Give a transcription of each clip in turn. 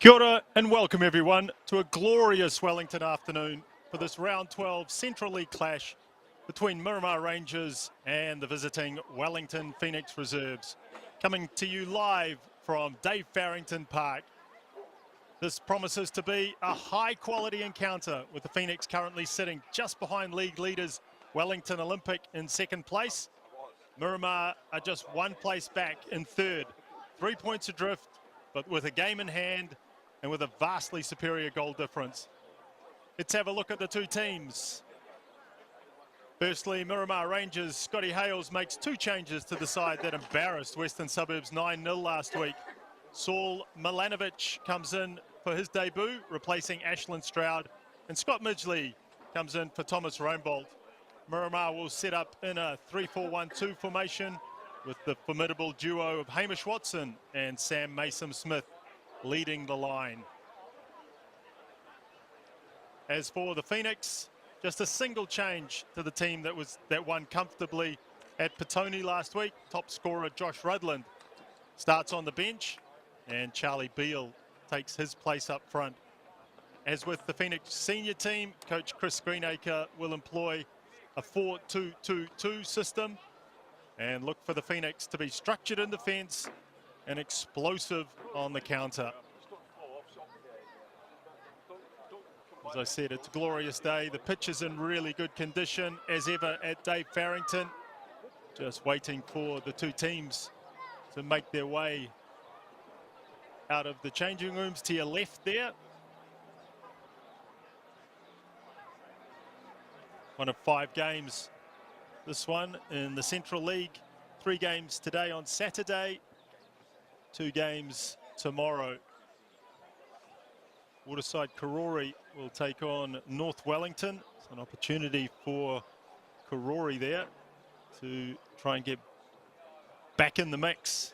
Kia ora and welcome everyone to a glorious Wellington afternoon for this round 12 Central League clash between Miramar Rangers and the visiting Wellington Phoenix Reserves. Coming to you live from David Farrington Park. This promises to be a high quality encounter with the Phoenix currently sitting just behind league leaders Wellington Olympic in second place. Miramar are just one place back in third, 3 points adrift, but with a game in hand and with a vastly superior goal difference. Let's have a look at the two teams. Firstly, Miramar Rangers, Scotty Hales makes two changes to the side that embarrassed Western Suburbs 9-0 last week. Saul Milanovic comes in for his debut, replacing Ashland Stroud, and Scott Midgley comes in for Thomas Roombold. Miramar will set up in a 3-4-1-2 formation with the formidable duo of Hamish Watson and Sam Mason-Smith leading the line. As for the Phoenix, just a single change to the team that won comfortably at Petone last week. Top scorer Josh Rudland starts on the bench and Charlie Beale takes his place up front. As with the Phoenix senior team, coach Chris Greenacre will employ a 4-2-2-2 system and look for the Phoenix to be structured in defence and explosive on the counter. As I said, it's a glorious day. The pitch is in really good condition as ever at Dave Farrington. Just waiting for the two teams to make their way out of the changing rooms to your left there. One of 5 games, this one in the Central League. 3 games today on Saturday, 2 games tomorrow. Waterside Karori will take on North Wellington. It's an opportunity for Karori there to try and get back in the mix.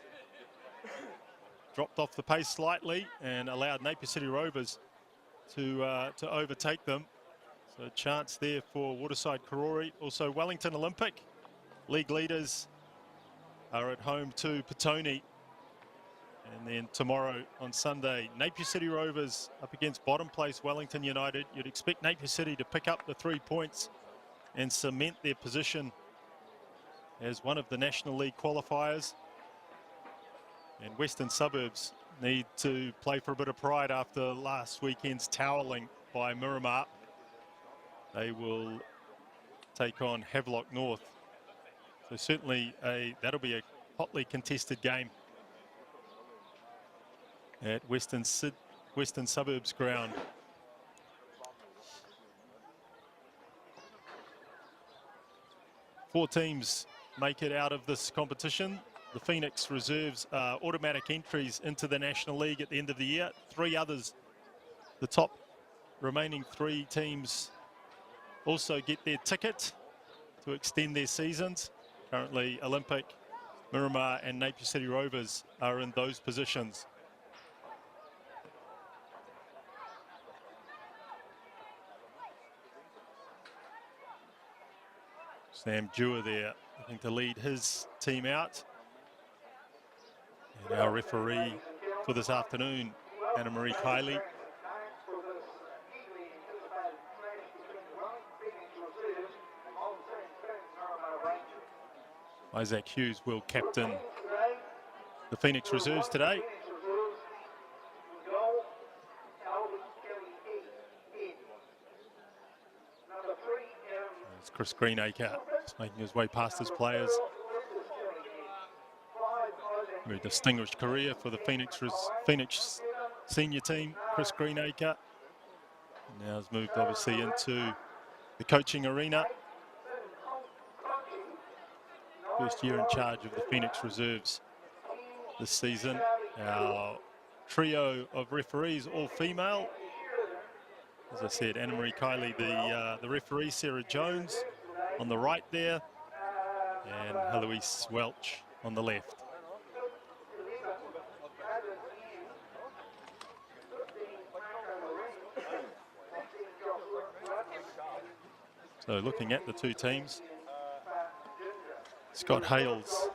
Dropped off the pace slightly and allowed Napier City Rovers to overtake them. So a chance there for Waterside Karori. Also Wellington Olympic, league leaders, are at home to Petone. And then tomorrow on Sunday, Napier City Rovers up against bottom place Wellington United. You'd expect Napier City to pick up the 3 points and cement their position as one of the National League qualifiers. And Western Suburbs need to play for a bit of pride after last weekend's toweling by Miramar. They will take on Havelock North. So certainly that'll be a hotly contested game at Western Suburbs ground. Four teams make it out of this competition. The Phoenix Reserves are automatic entries into the National League at the end of the year. 3 others, the top remaining 3 teams, also get their ticket to extend their seasons. Currently Olympic, Miramar and Napier City Rovers are in those positions. Sam Dewar there looking to lead his team out. And our referee for this afternoon, Anna-Marie Kiley. Isaac Hughes will captain the Phoenix Reserves today. It's Chris Greenacre just making his way past his players. Very distinguished career for the Phoenix senior team, Chris Greenacre. Now has moved obviously into the coaching arena. First year in charge of the Phoenix Reserves this season. Our trio of referees, all female. As I said, Anna-Marie Kiley, the referee, Sarah Jones on the right there, and Heloise Welch on the left. So looking at the two teams, Scott Hales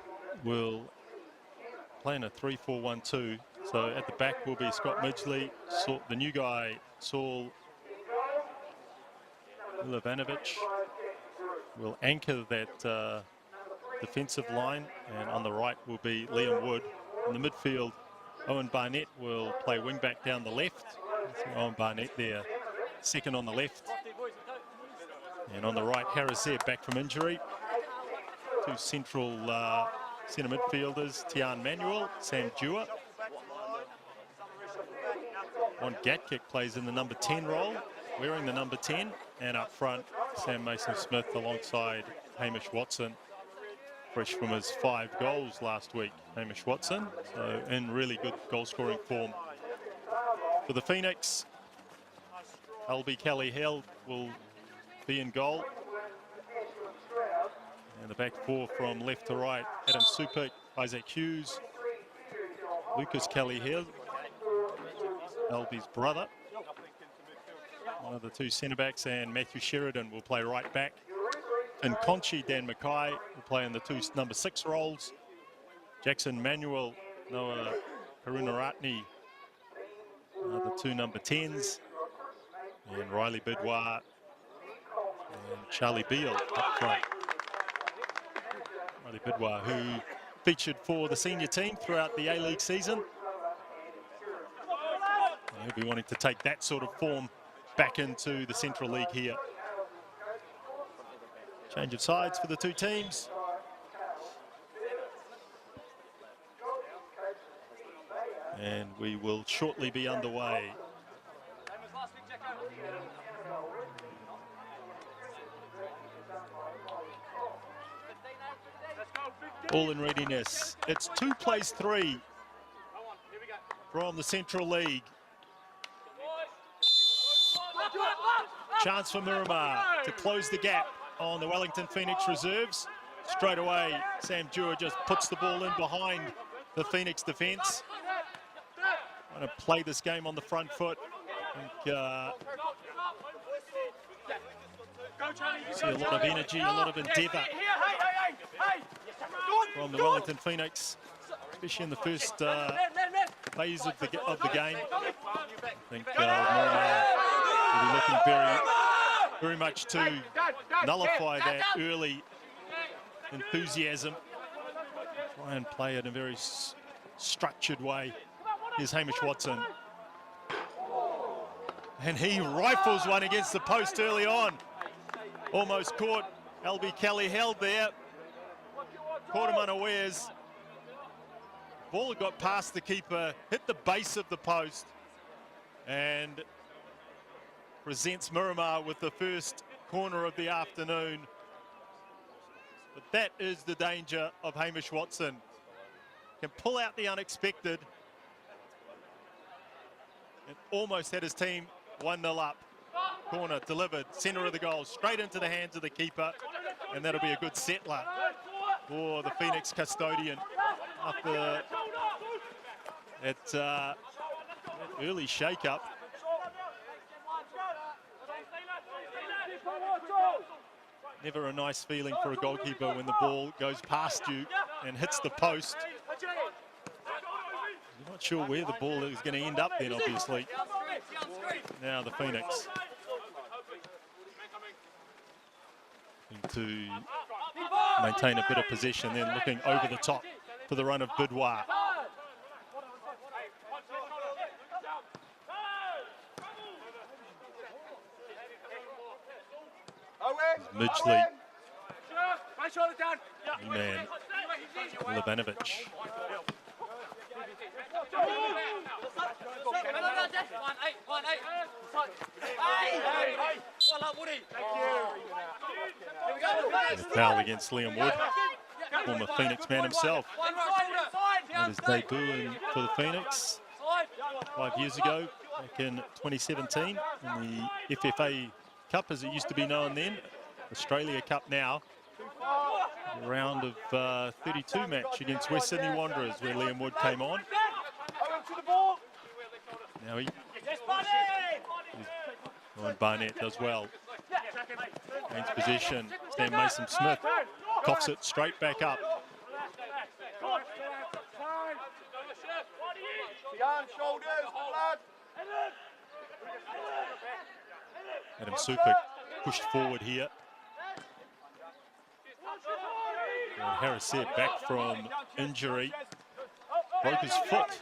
will play in a 3-4-1-2. So at the back will be Scott Midgley, the new guy, Saul Milivanovic, will anchor that defensive line, and on the right will be Liam Wood. In the midfield, Owen Barnett will play wing back down the left. Owen Barnett there, second on the left. And on the right, Harris there, back from injury. Two central centre midfielders, Tian Manuel, Sam Dewar. Ron Gatkick plays in the number 10 role, wearing the number 10. And up front, Sam Mason-Smith alongside Hamish Watson. Fresh from his 5 goals last week, Hamish Watson. So in really good goal-scoring form. For the Phoenix, LB Kelly-Held will be in goal. And the back four from left to right, Adam Supik, Isaac Hughes, Lucas Kelly-Held, LB's brother. One of the two centre-backs, and Matthew Sheridan will play right back. And Conchi, Dan Mackay will play in the two number 6 roles. Jackson Manuel, Noah Karunaratne, the two number 10s. And Riley Bidwar and Charlie Beale up front. Riley Bidwar, who featured for the senior team throughout the A-League season. And he'll be wanting to take that sort of form back into the Central League here. Change of sides for the two teams. And we will shortly be underway. All in readiness. It's 2 plays 3 from the Central League. Chance for Miramar to close the gap on the Wellington Phoenix Reserves. Straight away, Sam Dewar just puts the ball in behind the Phoenix defence. Going to play this game on the front foot. I think, see a lot of energy, a lot of endeavour from the Wellington Phoenix, especially in the first phase of the game. I think Miramar will be looking very much to nullify that early enthusiasm. Try and play it in a very structured way. Here's Hamish Watson. And he rifles one against the post early on. Almost caught LB Kelly-Held there. Caught him unawares. Ball got past the keeper, hit the base of the post, and presents Miramar with the first corner of the afternoon. But that is the danger of Hamish Watson. Can pull out the unexpected and almost had his team 1-0 up. Corner delivered, centre of the goal, straight into the hands of the keeper, and that'll be a good settler for the Phoenix custodian after that early shake-up. Never a nice feeling for a goalkeeper when the ball goes past you and hits the post. You're not sure where the ball is going to end up then, obviously. Now the Phoenix to maintain a bit of possession, then looking over the top for the run of Bidwar. Midgley. Man, Livanovic. And a foul against Liam Wood, former Phoenix man himself. Made his debut for the Phoenix 5 years ago, back in 2017, in the FFA Cup, as it used to be known then, Australia Cup now. A round of 32 match against West Sydney Wanderers, where Liam Wood came on. Now he, Owen Barnett does well. Gains possession. Stan Mason-Smith coughs it straight back up. Adam Supik pushed forward here. And Harris said back from injury. Broke his foot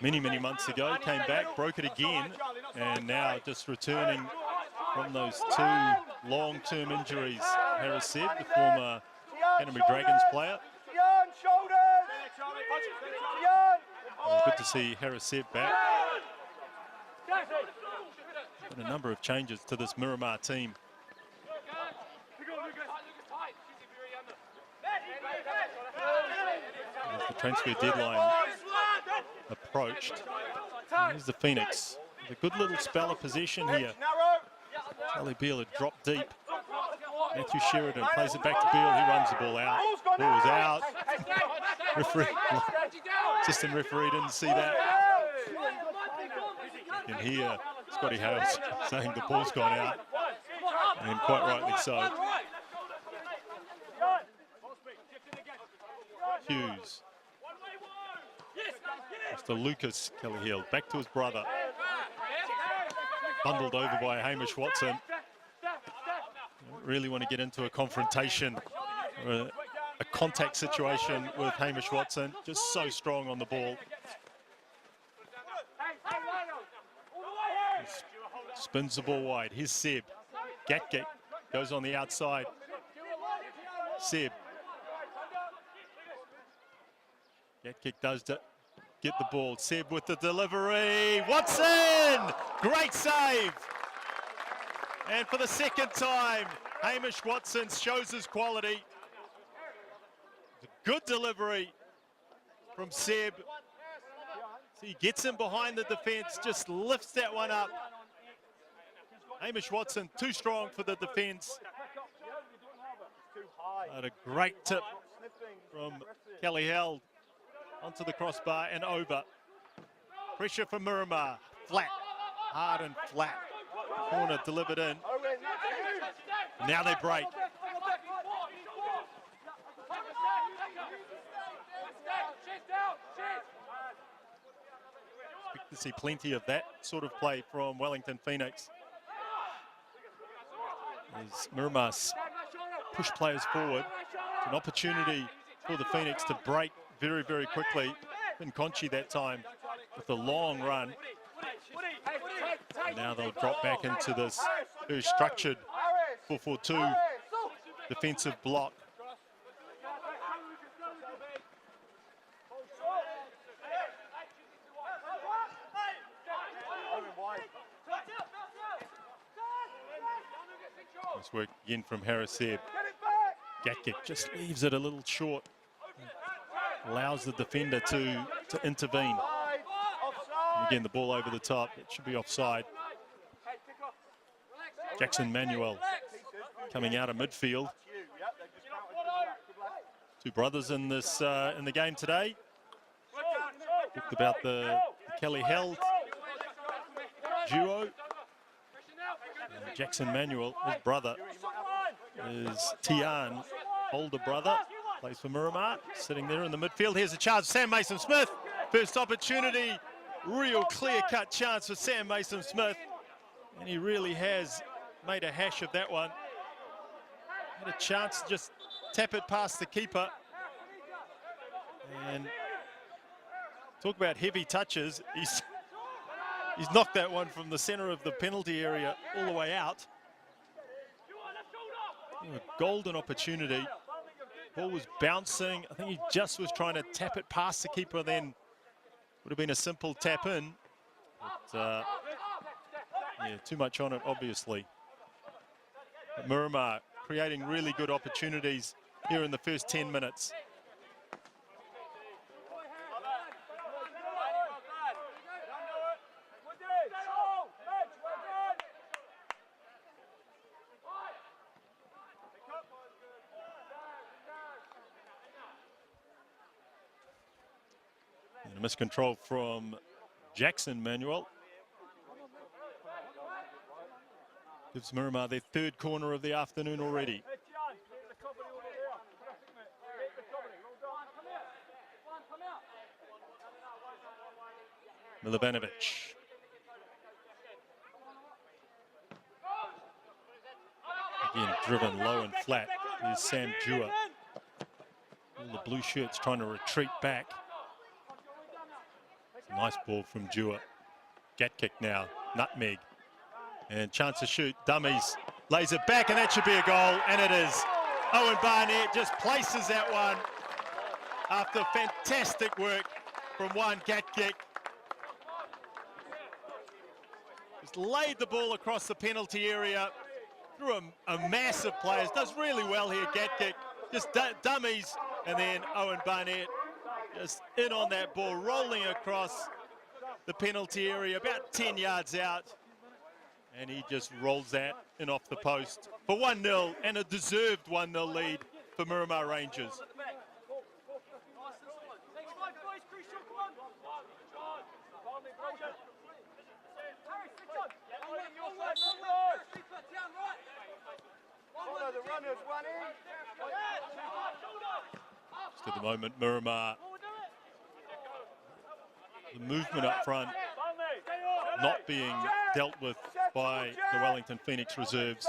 many months ago, came back, broke it again, and now just returning from those 2 long-term injuries. Harris said, the former Canterbury Dragons player. Good to see Harris said back. But a number of changes to this Miramar team. As the transfer deadline approached, here's the Phoenix. A good little spell of possession here. Charlie Beale had dropped deep. Matthew Sheridan plays it back to Beale. He runs the ball out. Ball was out. Referee, assistant referee didn't see that. And here, Scotty Hales saying the ball's gone out, and quite rightly so. Hughes. Mr. Lucas Kelly-Hill back to his brother. Bundled over by Hamish Watson. Don't really want to get into a confrontation or a contact situation with Hamish Watson. Just so strong on the ball. Spins the ball wide. Here's Seb. Gatkick goes on the outside. Seb. Gatkick does get the ball. Seb with the delivery. Watson! Great save! And for the second time, Hamish Watson shows his quality. Good delivery from Seb. So he gets him behind the defence, just lifts that one up. Hamish Watson too strong for the defence. But a great tip from Kelly Held onto the crossbar and over. Pressure from Miramar. Flat. Hard and flat. Corner delivered in. Now they break. Expect to see plenty of that sort of play from Wellington Phoenix. As Miramar push players forward. It's an opportunity for the Phoenix to break very quickly. Conchi that time with a long run. And now they'll drop back into this very structured 4-4-2 defensive block. Nice work again from Harris Seb. Gatkick just leaves it a little short. Allows the defender to intervene. And again, the ball over the top. It should be offside. Jackson Manuel coming out of midfield. 2 brothers in this in the game today. Talked about the Kelly Held duo. And Jackson Manuel, his brother, is Tian, older brother. Plays for Miramar, sitting there in the midfield. Here's a charge, Sam Mason-Smith. First opportunity, real clear-cut chance for Sam Mason-Smith. And he really has made a hash of that one. Had a chance to just tap it past the keeper. And talk about heavy touches. He's knocked that one from the center of the penalty area all the way out. A golden opportunity. Ball was bouncing. I think he just was trying to tap it past the keeper, then would have been a simple tap in. But, yeah, too much on it, obviously. But Miramar creating really good opportunities here in the first 10 minutes. Miscontrol from Jackson Manuel. Gives Miramar their 3rd corner of the afternoon already. Milovanovic. Again, driven low and flat. Here's Sam Dewar. All the blue shirts trying to retreat back. Nice ball from Dewar. Get kick now. Nutmeg. And chance to shoot. Dummies. Lays it back, and that should be a goal. And it is. Owen Barnett just places that one after fantastic work from Juan Gatkick. Just laid the ball across the penalty area through a mass of players. Does really well here, Gatkick. Just dummies, and then Owen Barnett just in on that ball, rolling across the penalty area, about 10 yards out. And he just rolls that in off the post for 1-0, and a deserved 1-0 lead for Miramar Rangers. Just at the moment, Miramar, the movement up front not being dealt with by the Wellington Phoenix Reserves.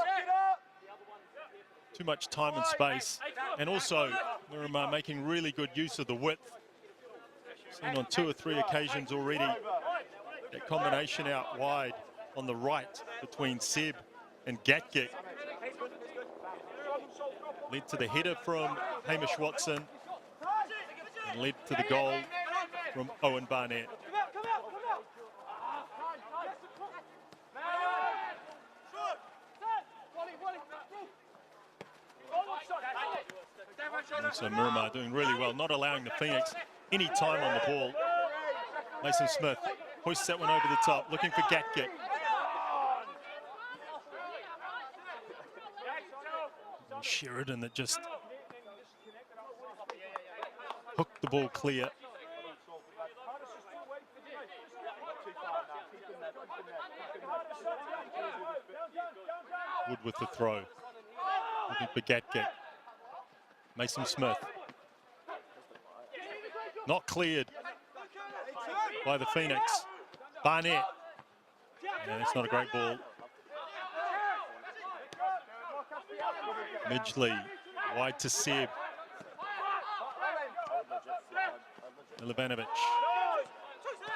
Too much time and space, and also Miramar making really good use of the width. Seen on 2 or 3 occasions already that combination out wide on the right between Seb and Gatkick. Led to the header from Hamish Watson and led to the goal from Owen Barnett. So Miramar doing really well, not allowing the Phoenix any time on the ball. Mason Smith hoists that one over the top, looking for Gatkick. Sheridan that just hooked the ball clear. Wood with the throw. Looking for Gatkick. Mason Smith. Not cleared by the Phoenix. Barnett. Yeah, that's not a great ball. Midgley wide to Seb. Milovanovic.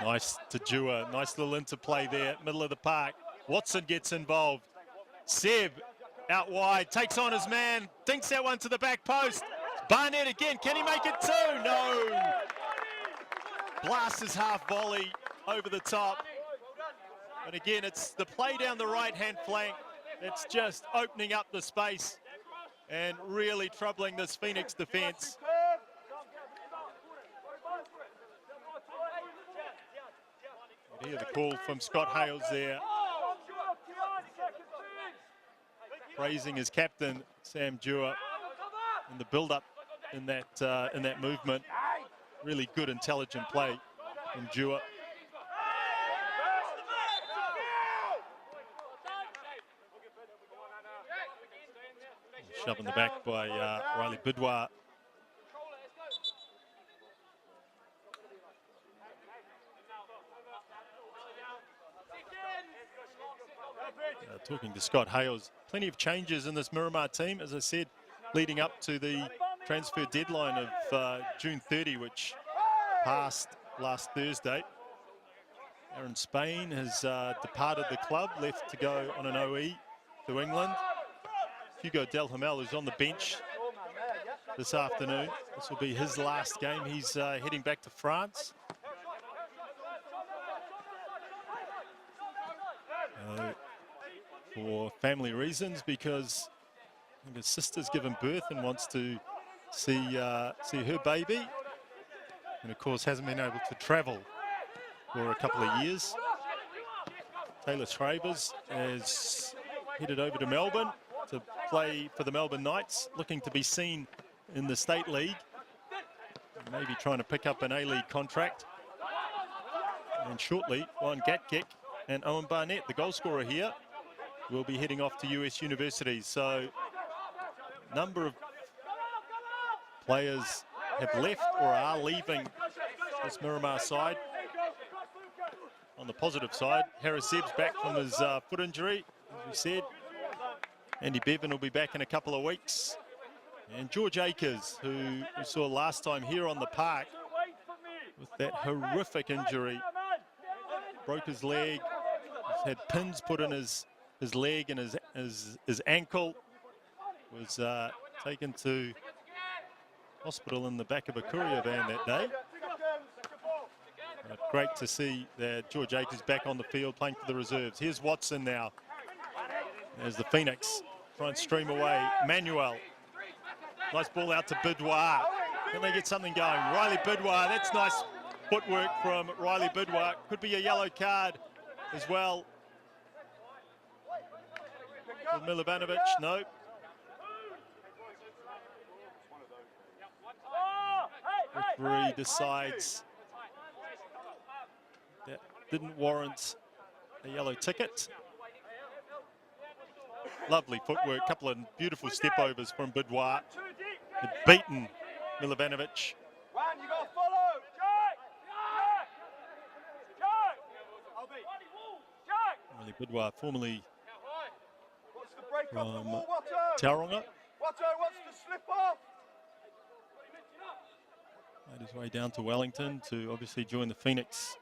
Nice to Dewar. Nice little interplay there, middle of the park. Watson gets involved. Seb out wide, takes on his man, dinks that one to the back post. Barnett again, can he make it too? No. Blasts his half volley over the top. And again, it's the play down the right-hand flank that's just opening up the space and really troubling this Phoenix defence. Hear the call from Scott Hales there, praising his captain Sam Dewar in the build-up in that movement. Really good, intelligent play from Dewar. Shoved in the back by Riley Bidwar. Talking to Scott Hales, plenty of changes in this Miramar team, as I said, leading up to the transfer deadline of June 30, which passed last Thursday. Aaron Spain has departed the club, left to go on an OE to England. Hugo Delhamel is on the bench this afternoon. This will be his last game. He's heading back to France. For family reasons, because I think his sister's given birth and wants to see her baby, and of course hasn't been able to travel for a couple of years. Taylor Schravers has headed over to Melbourne to play for the Melbourne Knights, looking to be seen in the State League, maybe trying to pick up an A-League contract. And shortly, Juan Gatkick and Owen Barnett, the goal scorer here, will be heading off to US universities. So a number of players have left or are leaving this Miramar side. the positive side, Harris Zebb's back from his foot injury, as we said. Andy Bevan will be back in a couple of weeks. And George Akers, who we saw last time here on the park with that horrific injury. Broke his leg. He's had pins put in his leg and his ankle. Was taken to hospital in the back of a courier van that day. Great to see that George Akers back on the field playing for the reserves. Here's Watson now. There's the Phoenix. Try and stream away. Manuel. Nice ball out to Bidouar. Can they get something going? Riley Bidouar. That's nice footwork from Riley Bidouar. Could be a yellow card as well. Milovanovic, no. Referee decides that didn't warrant a yellow ticket. Lovely footwork, couple of beautiful step overs from Bidouar. Had beaten Milovanovic. Riley Bidouar, formerly from Tauranga. Made his way down to Wellington to obviously join the Phoenix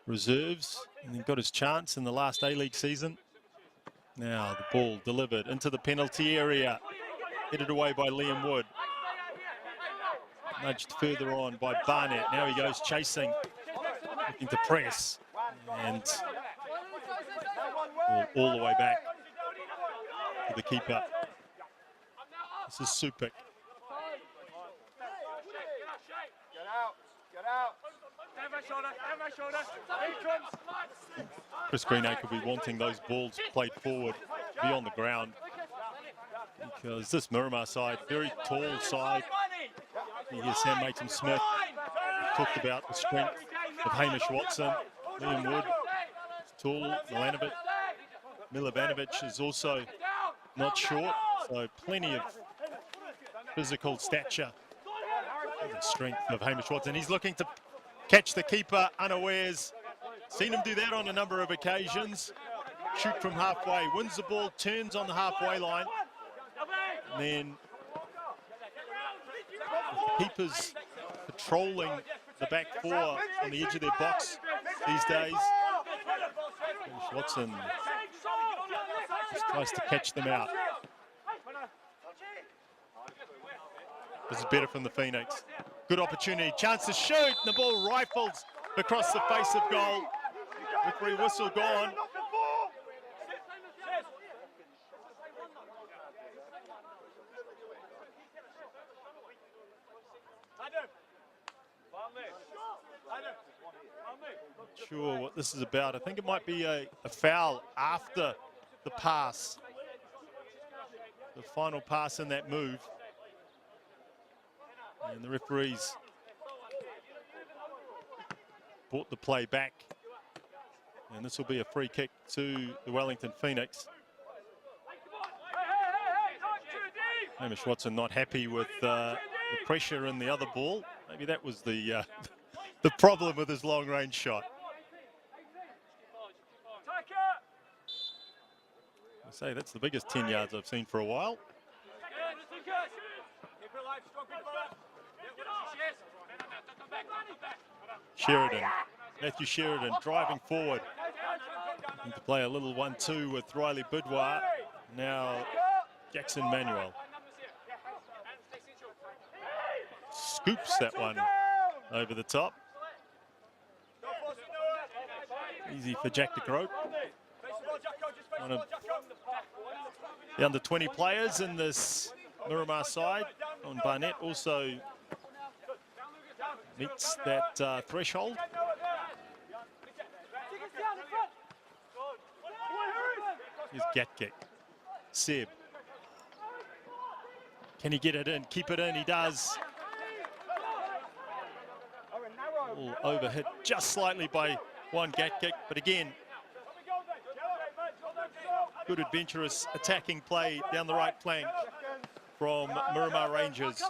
Reserves, and then got his chance in the last A-League season. Now the ball delivered into the penalty area, headed away by Liam Wood. Nudged further on by Barnett. Now he goes chasing, looking to press, and all the way back to the keeper. This is Supik. Chris Greenacre will be wanting those balls played forward, be on the ground, because this Miramar side, very tall side. You hear Sam Mason-Smith talked about the strength of Hamish Watson. Liam Wood is tall. Milovanovic is also not short, so plenty of physical stature. And the strength of Hamish Watson. He's looking to catch the keeper unawares. Seen him do that on a number of occasions. Shoot from halfway, wins the ball, turns on the halfway line. And then the keepers patrolling the back four on the edge of their box these days. Watson just tries to catch them out. This is better from the Phoenix. Good opportunity, chance to shoot. The ball rifles across the face of goal. Referee whistle gone. Not sure what this is about. I think it might be a foul after the pass. The final pass in that move. And the referees brought the play back. And this will be a free kick to the Wellington Phoenix. Hamish Watson not happy with the pressure in the other ball. Maybe that was the the problem with his long-range shot. I say that's the biggest 10 yards I've seen for a while. Sheridan, Matthew Sheridan driving forward. Looking to play a little 1-2 with Riley Bidouar. Now Jackson Manuel. Scoops that one over the top. Easy for Jack de Groot. One of the under 20 players in this Miramar side. On Barnett also meets that threshold. Here's Gatkick. Seb. Can he get it in? Keep it in. He does. All overhit just slightly by one Gatkick, but again, good adventurous attacking play down the right flank from Miramar Rangers.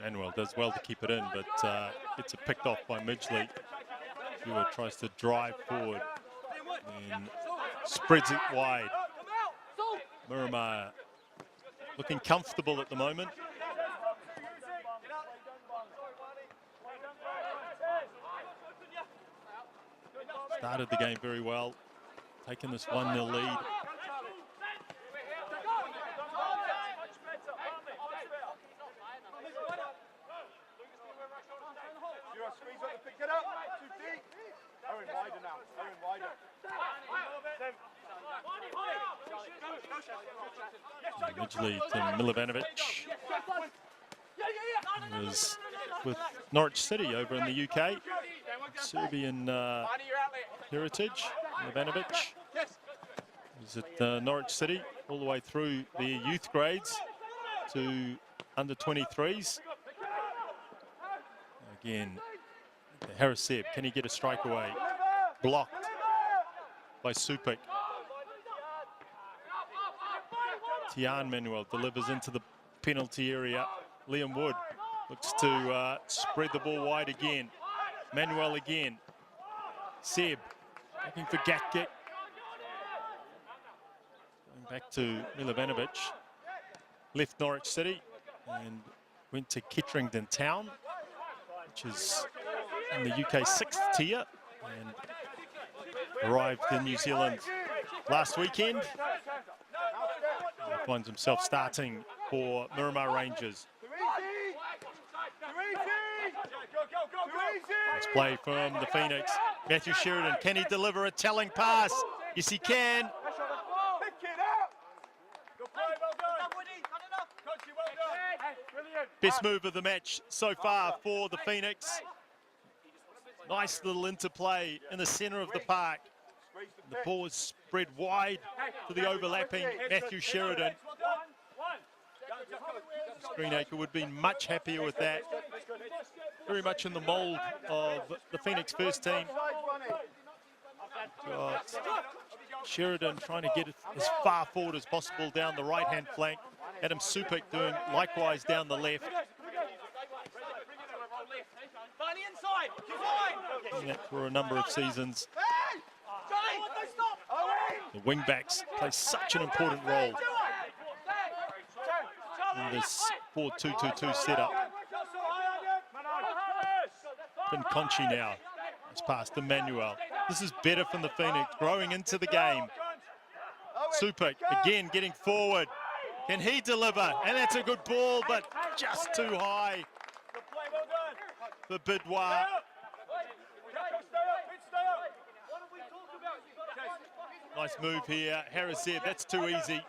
Manuel does well to keep it in, but gets it picked off by Midgley. Hewitt tries to drive forward and spreads it wide. Miramar looking comfortable at the moment. Started the game very well, taking this 1-0 lead. Midgley to Milovanovic. He was with Norwich City over in the UK. Serbian heritage. Milovanovic was at Norwich City all the way through the youth grades to under 23s. Again, Harris Seb, can he get a strike away? Blocked by Supik. Tian Manuel delivers into the penalty area. Liam Wood looks to spread the ball wide again. Manuel again. Seb looking for Gatkick. Going back to Milovanovic. Left Norwich City and went to Kettrington Town, which is in the UK 6th tier, and arrived in New Zealand last weekend. He finds himself starting for Miramar Rangers. Let's play from the Phoenix. Matthew Sheridan, can he deliver a telling pass? Yes, he can. Best move of the match so far for the Phoenix. Nice little interplay in the centre of the park. The ball is spread wide to the overlapping Matthew Sheridan. Greenacre would be much happier with that. Very much in the mould of the Phoenix first team. Got Sheridan trying to get it as far forward as possible down the right-hand flank. Adam Supik doing likewise down the left. Doing that for a number of seasons. The wing-backs play such an important role in this 4-2-2-2 setup. Finn Conchi now. It's past Emmanuel. This is better from the Phoenix, growing into the game. Supik again getting forward. Can he deliver? And that's a good ball, but just too high for Bidwa. Nice move here. Harris Zeb, that's too easy.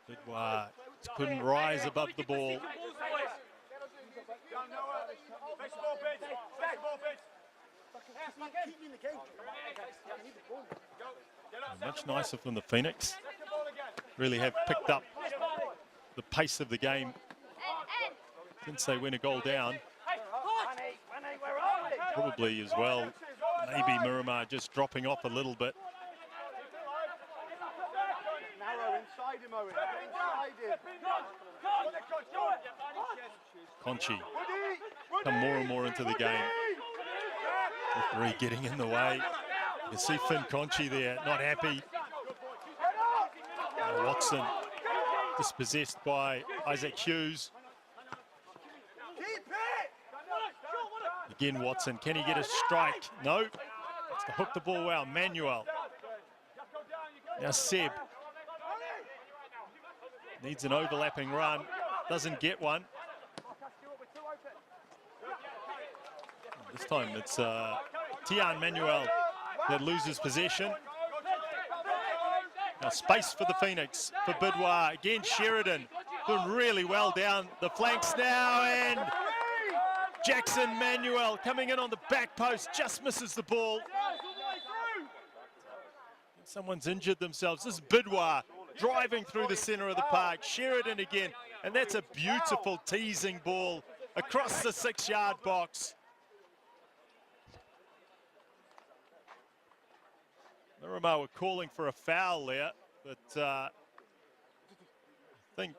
Bidwa couldn't rise above the ball. Much nicer from the Phoenix. Really have picked up the pace of the game since they went a goal down. Probably as well, maybe Miramar just dropping off a little bit. Conchi come more and more into the game. Referee getting in the way. You see Finn Conchi there, not happy. Watson dispossessed by Isaac Hughes. Again, Watson, can he get a strike? No, it's to hook the ball well. Manuel. Now Seb. Needs an overlapping run, doesn't get one. This time it's Tian Manuel that loses possession. Now space for the Phoenix, for Bidwa. Again, Sheridan doing really well down the flanks now, and Jackson Manuel coming in on the back post, just misses the ball. someone's injured themselves. This is Bidwa driving through the center of the park. Sheridan again, and that's a beautiful teasing ball across the 6-yard box. Miramar were calling for a foul there, but I think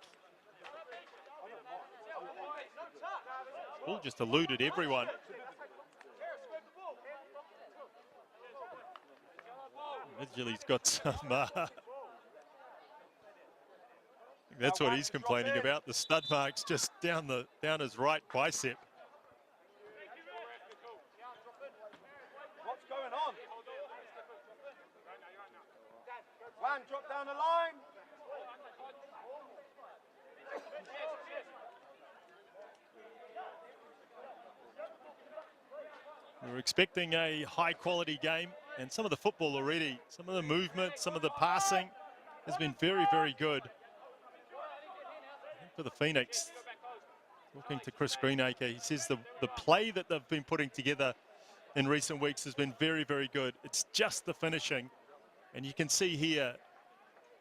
ball just eluded everyone. Midgilly's got some, that's what he's complaining about. The stud marks just down his right bicep. What's going on? One, drop down the line. We were expecting a high-quality game, and some of the football already, some of the movement, some of the passing has been very, very good. I think for the Phoenix, talking to Chris Greenacre, he says the play that they've been putting together in recent weeks has been very, very good. It's just the finishing, and you can see here,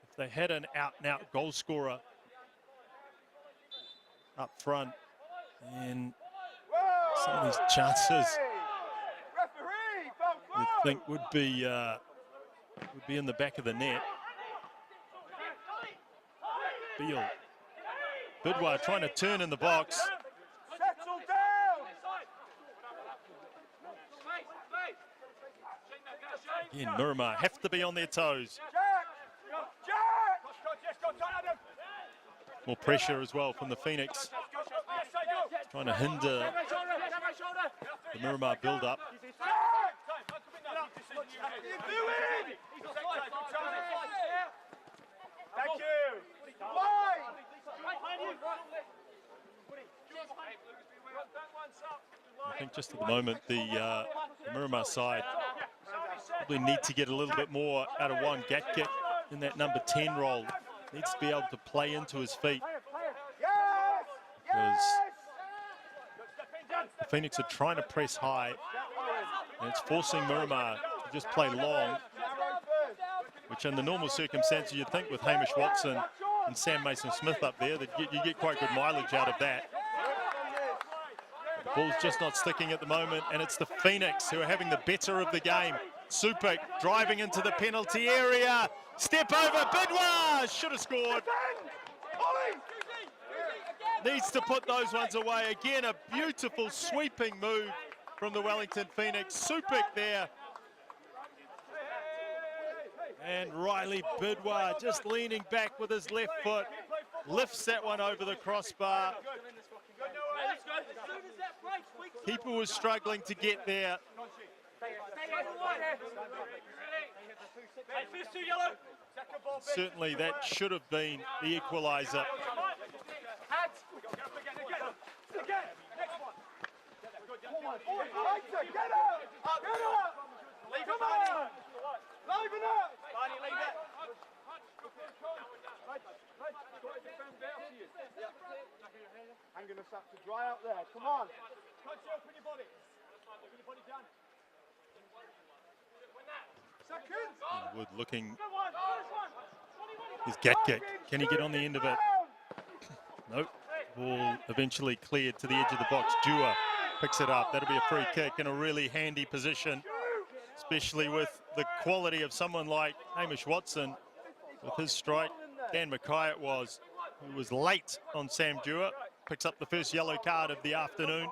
if they had an out-and-out goal scorer up front, and some of these chances you'd think would be in the back of the net. Beal. Bidwa trying to turn in the box. Settle down. Again, Miramar have to be on their toes. More pressure as well from the Phoenix. Trying to hinder the Miramar build-up. Thank you. I think just at the moment, the Miramar side probably need to get a little bit more out of one Gatkick in that number 10 role. Needs to be able to play into his feet. Because the Phoenix are trying to press high, and it's forcing Miramar to just play long, which in the normal circumstances you'd think with Hamish Watson and Sam Mason-Smith up there that you get quite good mileage out of that. The ball's just not sticking at the moment, and it's the Phoenix who are having the better of the game. Supik driving into the penalty area. Step over, Bidwa should have scored. Needs to put those ones away. Again, a beautiful sweeping move from the Wellington Phoenix. Supik there. And Riley Bidwa just leaning back with his left foot. Lifts that one over the crossbar. Keeper was struggling to get there. Certainly that should have been the equaliser. Hanging us up to dry out there. Come on. Open your body. Open your body down. Wood looking. His Gatkick. Can he get on the end of it? Nope. Ball eventually cleared to the edge of the box. Dewar picks it up. That'll be a free kick in a really handy position, especially with the quality of someone like Hamish Watson with his strike. Dan Mackay it was, who was late on Sam Dewar, picks up the first yellow card of the afternoon.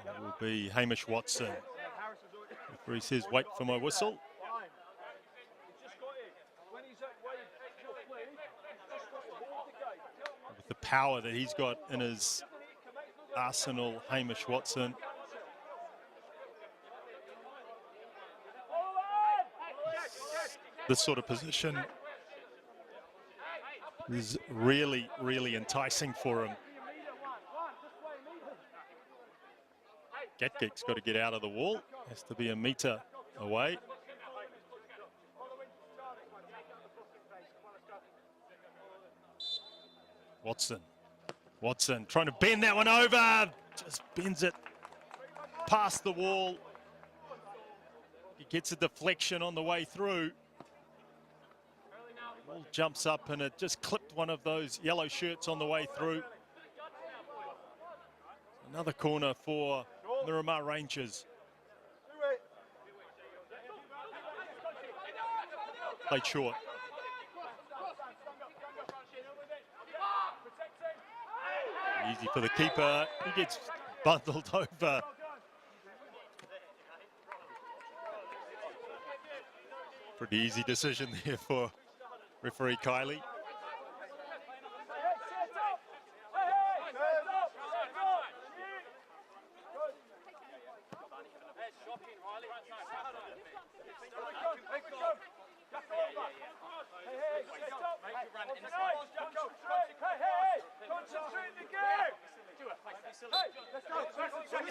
It will be Hamish Watson. Referee says, wait for my whistle. With the power that he's got in his arsenal, Hamish Watson. This sort of position is really, really enticing for him. Gatkick's got to get out of the wall. Has to be a metre away. Watson trying to bend that one over. Just bends it past the wall. He gets a deflection on the way through. Ball jumps up and it just clipped one of those yellow shirts on the way through. Another corner for Miramar Rangers. Played short. Easy for the keeper. He gets bundled over. Pretty easy decision there for referee Kylie.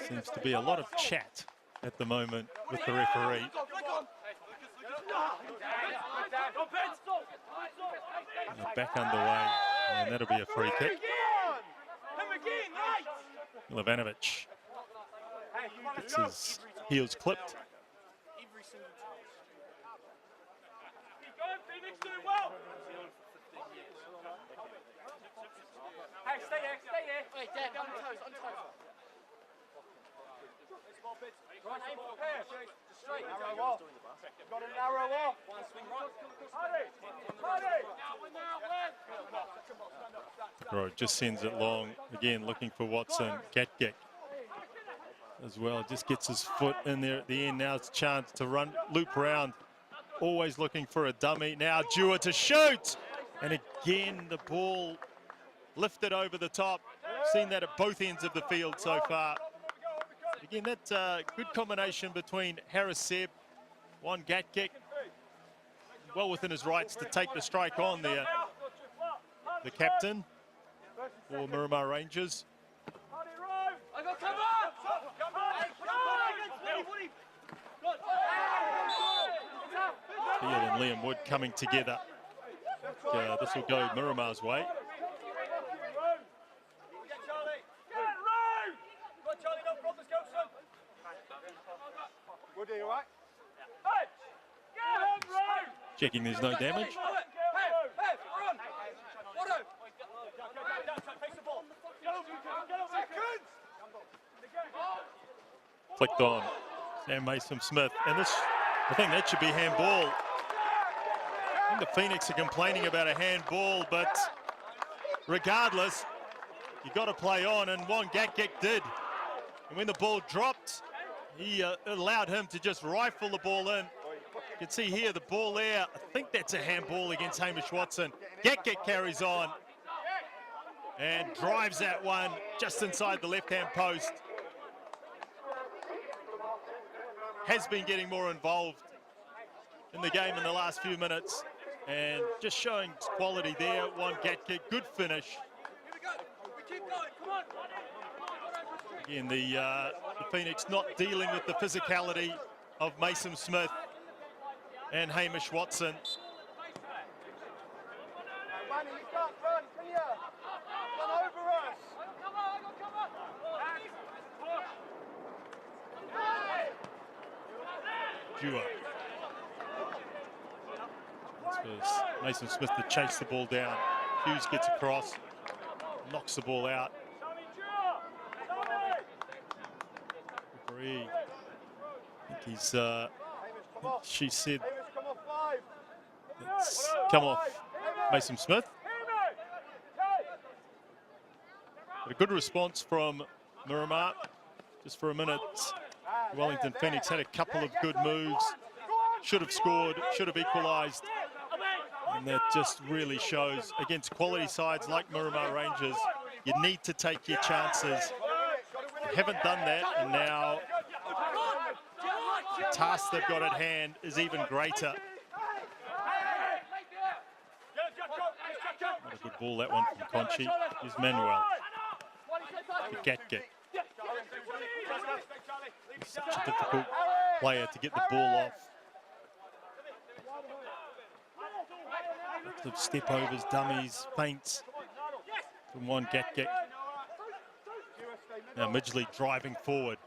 Seems to be a lot of chat at the moment with the referee. And they're back underway, and that'll be a free kick. Milivanovic gets his heels clipped. Hey, stay here, stay here. Hey, Dad, on toes, on toes. Right, aim for here. Straight. Narrow off. Got to narrow off. One swing right. Bro just sends it long. Again, looking for Watson. Gatgek as well. Just gets his foot in there at the end. Now it's a chance to run, loop round. Always looking for a dummy. Now Dewar to shoot. And again, the ball lifted over the top. Seen that at both ends of the field so far. Again, that's a good combination between Harris Seb, one Gatgek, well within his rights to take the strike on there. The captain for Miramar Rangers. Field and Liam Wood coming together. This will go Miramar's way. Woody, all right? Checking there's no damage. Flicked on Sam Mason-Smith, and this, I think that should be handball. I think the Phoenix are complaining about a handball, but regardless, you got to play on, and one Gatgek did. And when the ball dropped, he allowed him to just rifle the ball in. You can see here the ball there. I think that's a handball against Hamish Watson. Gatgek carries on and drives that one just inside the left-hand post. Has been getting more involved in the game in the last few minutes and just showing quality there. One Gatgek, good finish. Again, the Phoenix not dealing with the physicality of Mason-Smith and Hamish Watson. Manny, you can't run, can you? Run over us. Dewar. Mason-Smith to chase the ball down. Hughes gets across, knocks the ball out. Referee, I think he's, she said it's come off Mason-Smith. But a good response from Miramar. Just for a minute, Wellington Phoenix had a couple of good moves. Should have scored, should have equalised. And that just really shows against quality sides like Miramar Rangers, you need to take your chances. You haven't done that, and now the task they've got at hand is even greater. What a good ball that one from Conchi. Here's Manuel. Gatgek. He's such a difficult player to get the ball off. Lots of step overs, dummies, feints From one Gatgek. Now Midgley driving forward.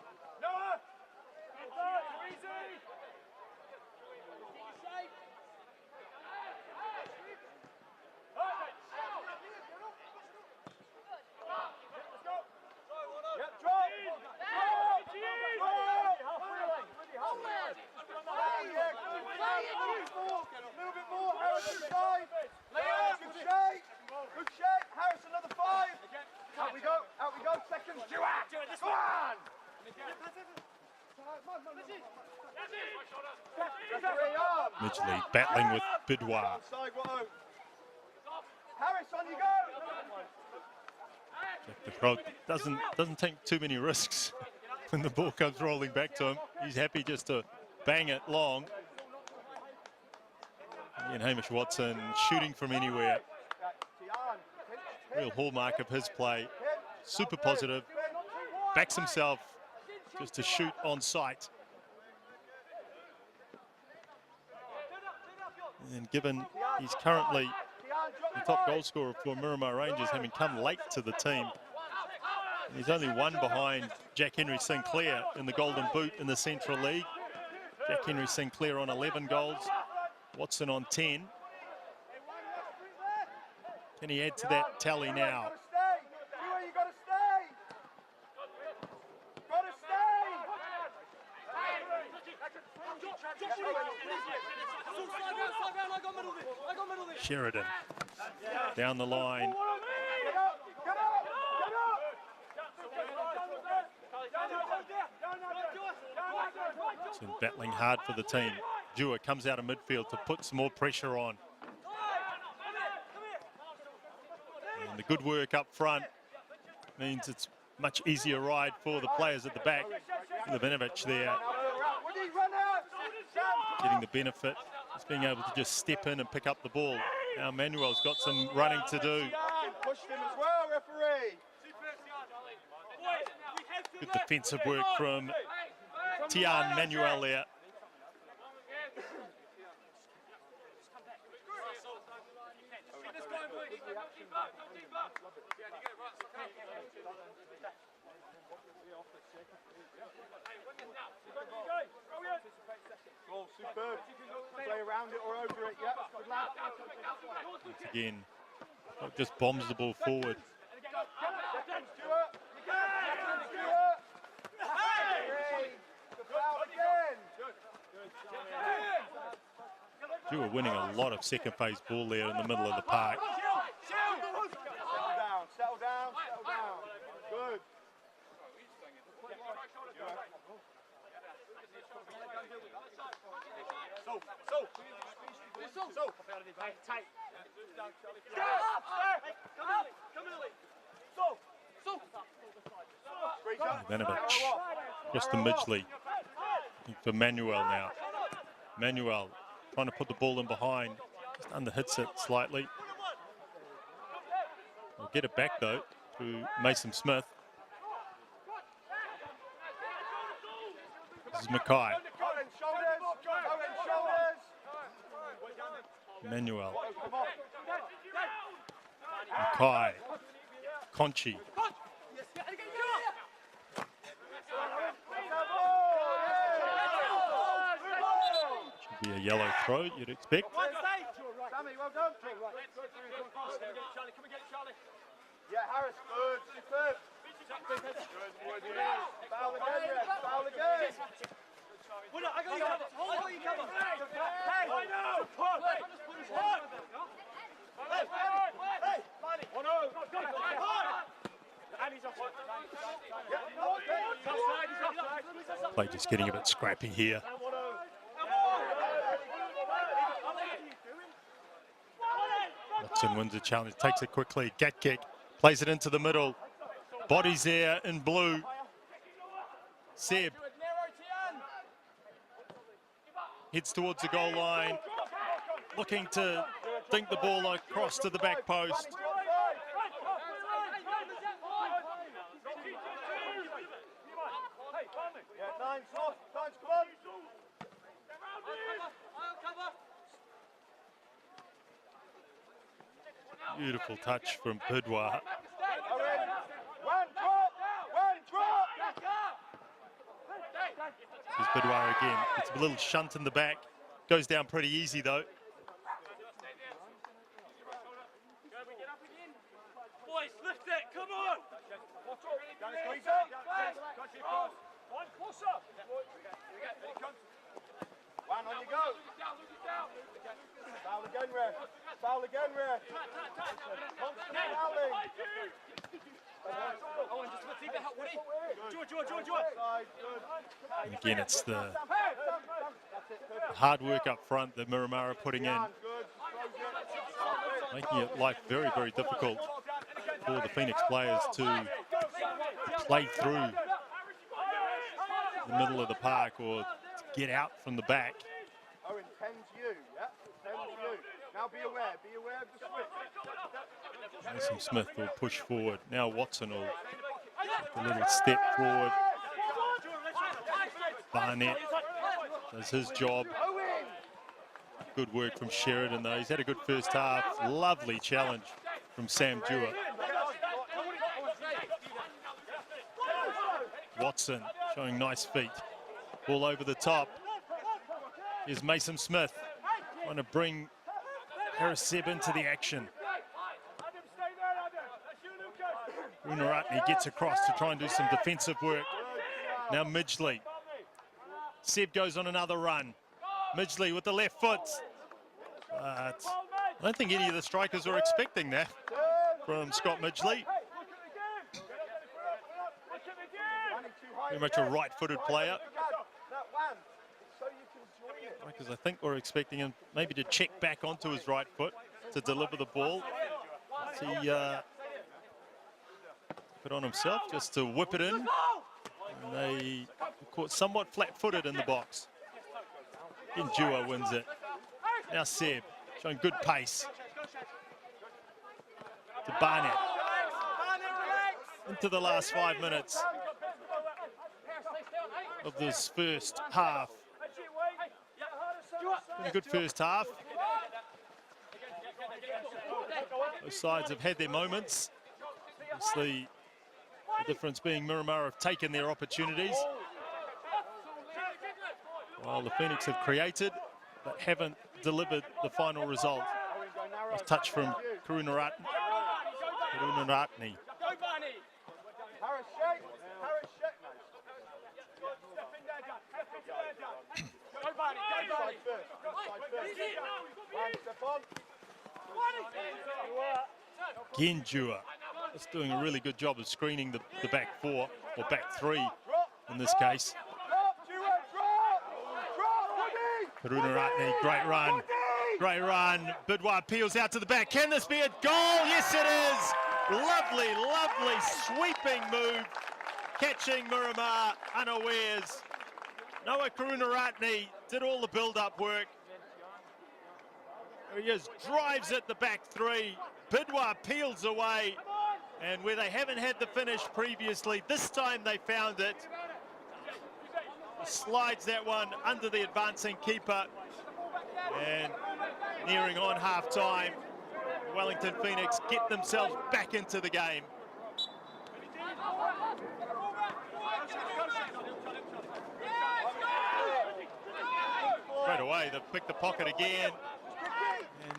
Midgley battling with Bidwar. Jack the Frog doesn't take too many risks when the ball comes rolling back to him. He's happy just to bang it long. And Hamish Watson shooting from anywhere. Real hallmark of his play. Super positive. Backs himself just to shoot on sight. And given he's currently the top goal scorer for Miramar Rangers, having come late to the team, he's only one behind Jack Henry Sinclair in the Golden Boot in the Central League. Jack Henry Sinclair on 11 goals, Watson on 10. Can he add to that tally now? Sheridan down the line. So battling hard for the team. Dewar comes out of midfield to put some more pressure on. And the good work up front means it's much easier ride for the players at the back. Livinovic there getting the benefit, just being able to just step in and pick up the ball. Now Manuel's got some running to do. Good defensive work from Tian Manuel there. Oh, superb. Play around it or over it, yeah. Good lad. Once again, not just bombs the ball forward. You were winning a lot of second phase ball there in the middle of the park. Settle down. Good. Livinovic just to Midgley for Manuel now. Manuel trying to put the ball in behind, just under hits it slightly. We'll get it back though to Mason Smith. This is Mackay. Manuel. Mackay. Conchi. Should be a yellow throw, you'd expect. Sammy, well done. Yeah, Harris, good, superb. Foul again, Red, foul again. I got you covered. I got you covered. Hey, I know. Play just getting a bit scrappy here. Watson wins the challenge, takes it quickly. Gatgek plays it into the middle. Bodies there in blue. Seb heads towards the goal line, looking to dink the ball across to the back post. Beautiful touch from Bidwar. Bidwar again. It's a little shunt in the back. Goes down pretty easy though. Boys, lift it, come on! One closer! One on you go. Foul again, ref. Foul again, ref. Constant fouling. Oh, and just let's leave it out, Woody. And again, it's the hard work up front that Miramar are putting in, making it life very, very difficult for the Phoenix players to play through the middle of the park or to get out from the back. Owen, 10's you, yeah? 10's you. Now be aware of the switch. Mason Smith will push forward. Now Watson will take a little step forward. Barnett does his job. Good work from Sheridan though. He's had a good first half. Lovely challenge from Sam Dewar. Watson showing nice feet. Ball over the top. Here's Mason Smith trying to bring Harris Seb into the action. Runaratne gets across to try and do some defensive work. Now Midgley. Seb goes on another run. Midgley with the left foot. But I don't think any of the strikers were expecting that from Scott Midgley. Very much a right-footed player. Because I think we're expecting him maybe to check back onto his right foot to deliver the ball. He put on himself just to whip it in. And they caught somewhat flat-footed in the box. Again, Dewar wins it. Now Seb showing good pace. To Barnett. Into the last 5 minutes of this first half. A good first half. Both sides have had their moments. Obviously, the difference being Miramar have taken their opportunities, while the Phoenix have created but haven't delivered the final result. A touch from Karunaratne. Genjua is doing a really good job of screening the back four, or back three in this case. Karunaratne, great run. Great run. Bidwar peels out to the back. Can this be a goal? Yes, it is. Lovely, lovely sweeping move. Catching Miramar unawares. Noah Karunaratne did all the build-up work. There he is, drives at the back three. Bidwar peels away. And where they haven't had the finish previously, this time they found it. Slides that one under the advancing keeper. And nearing on half-time, Wellington Phoenix get themselves back into the game. Straight away, they've picked the pocket again. And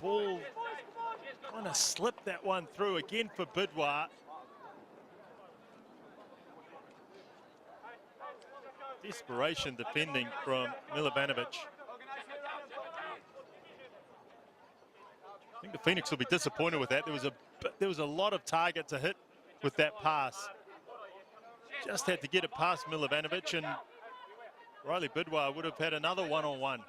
ball trying to slip that one through again for Bidwar. Desperation defending from Milovanovic. I think the Phoenix will be disappointed with that. There was a lot of target to hit with that pass. Just had to get it past Milovanovic, and Riley Bidwar would have had another one-on-one.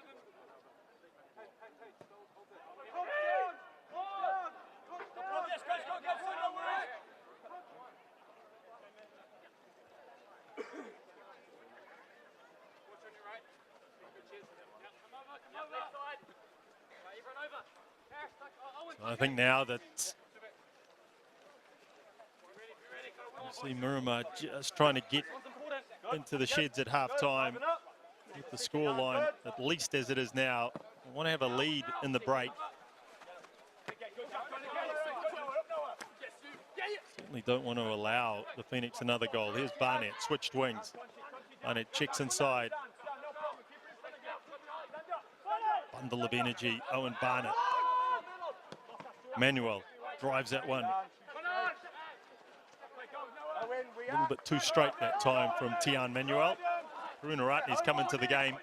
I think now that see Miramar just trying to get into the sheds at half-time with the scoreline at least as it is now. I want to have a lead in the break. Certainly don't want to allow the Phoenix another goal. Here's Barnett, switched wings. Barnett checks inside. Bundle of energy, Owen Barnett. Manuel drives that one. A little bit too straight that time from Tian Manuel. Runaratne's come into the game.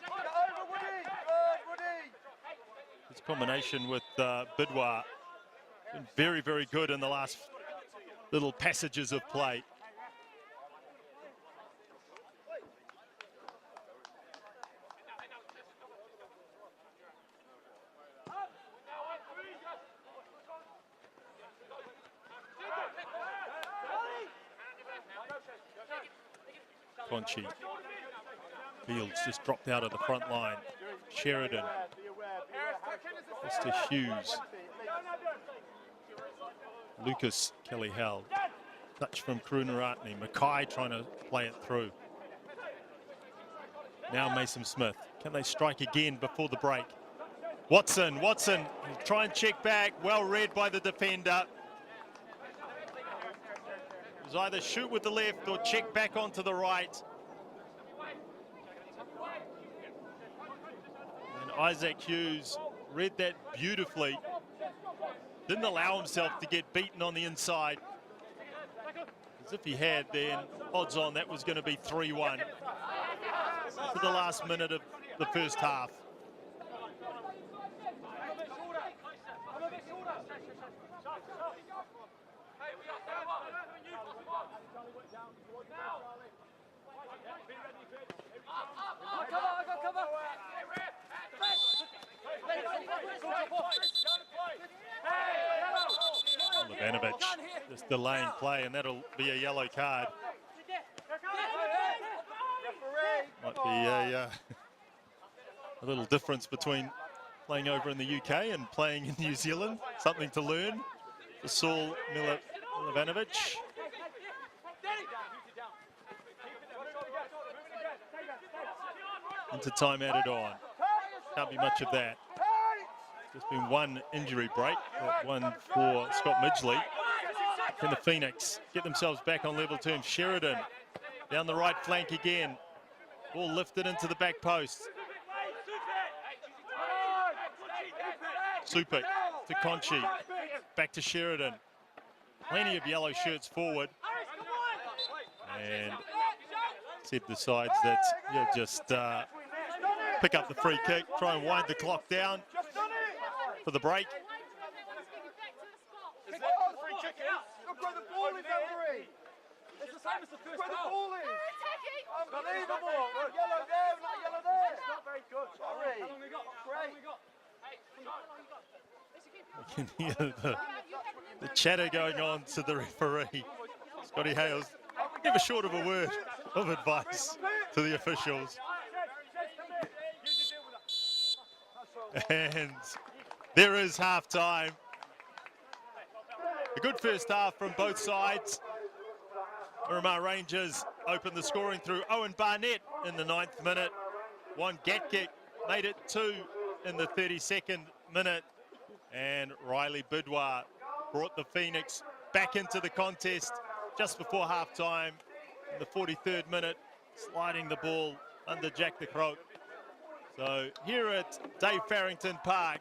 His combination with Bidwar been very, very good in the last little passages of play. Conchi. Fields just dropped out of the front line. Sheridan. Mr. Hughes. Lucas Kelly held. Touch from Runaratne. Mackay trying to play it through. Now Mason Smith. Can they strike again before the break? Watson try and check back. Well read by the defender. It was either shoot with the left or check back onto the right. And Isaac Hughes read that beautifully. Didn't allow himself to get beaten on the inside. As if he had, then odds on that was going to be 3-1 for the last minute of the first half. Livanovic just delaying play, and that'll be a yellow card. Might be a little difference between playing over in the UK and playing in New Zealand. Something to learn for Saul Livanovic. Into time added on. Can't be much of that. Just been one injury break, one for Scott Midgley. Can the Phoenix get themselves back on level terms? Sheridan down the right flank again. Ball lifted into the back post. Supik to Conchi. Back to Sheridan. Plenty of yellow shirts forward. And Seb decides that he'll just pick up the free kick, try and wind the clock down for the break. Look where the ball is, referee. It's the same as the first half. Where the ball is. Unbelievable. Yellow there, not yellow there. It's not very good. Sorry. How long we got? Great. You can hear the chatter going on to the referee. Scotty Hales, never short of a word of advice to the officials. And there is half time. A good first half from both sides. Miramar Rangers opened the scoring through Owen Barnett in the 9th minute. One Gatkick made it 2 in the 32nd minute. And Riley Bidwar brought the Phoenix back into the contest just before half time in the 43rd minute, sliding the ball under Jack de Croat. So here at Dave Farrington Park,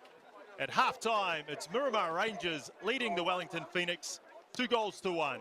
at half-time, it's Miramar Rangers leading the Wellington Phoenix 2-1.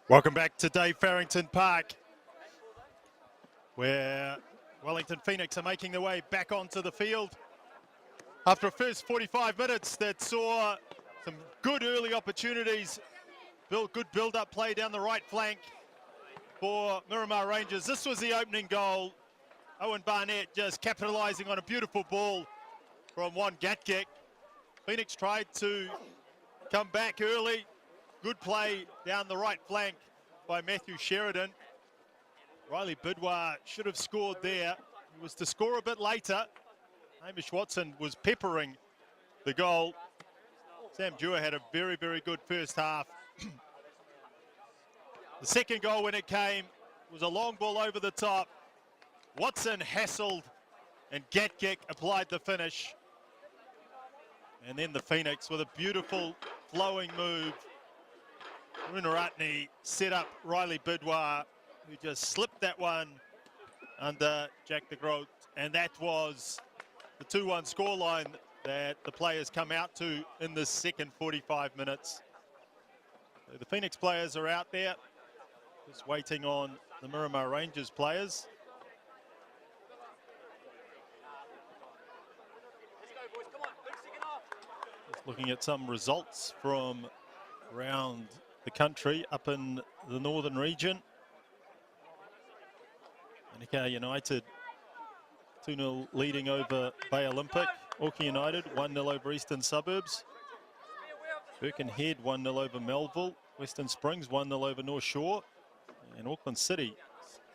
Welcome back to Dave Farrington Park, where Wellington Phoenix are making their way back onto the field. After a first 45 minutes that saw some good early opportunities, good build-up play down the right flank for Miramar Rangers. This was the opening goal. Owen Barnett just capitalising on a beautiful ball from Juan Gatkick. Phoenix tried to come back early. Good play down the right flank by Matthew Sheridan. Riley Bidwar should have scored there. He was to score a bit later. Hamish Watson was peppering the goal. Sam Dewar had a very, very good first half. The second goal, when it came, was a long ball over the top. Watson hassled and Gatkick applied the finish. And then the Phoenix with a beautiful flowing move. Runaratne set up Riley Bidwar, who just slipped that one under Jack de Groot. And that was the 2-1 scoreline that the players come out to in the second 45 minutes. So the Phoenix players are out there, just waiting on the Miramar Rangers players. Just looking at some results from around the country up in the northern region. Manukau United 2-0 leading over Bay Olympic. Auckland United 1-0 over Eastern Suburbs. Birkenhead 1-0 over Melville. Western Springs 1-0 over North Shore. And Auckland City,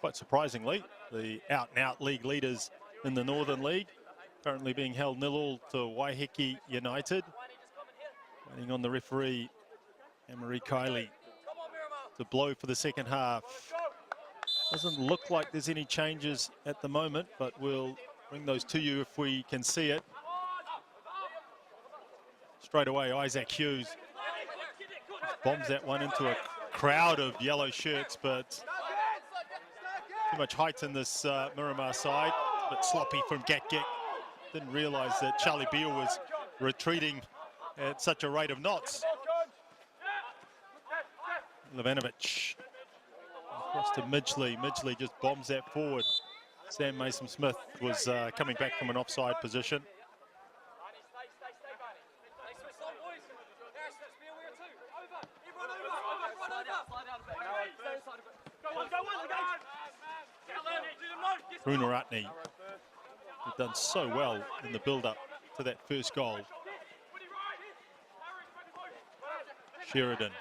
quite surprisingly, the out-and-out league leaders in the Northern League, currently being held 0-0 to Waiheke United. Waiting on the referee, Anne-Marie Kiley, to blow for the second half. Doesn't look like there's any changes at the moment, but we'll bring those to you if we can see it. Straight away, Isaac Hughes bombs that one into a crowd of yellow shirts, but too much height in this Miramar side. A bit sloppy from Gatkick. Didn't realise that Charlie Beale was retreating at such a rate of knots. Levanovic across to Midgley. Midgley just bombs that forward. Sam Mason-Smith was coming back from an offside position. Runaratne, who'd done so well in the build-up to that first goal. Sheridan.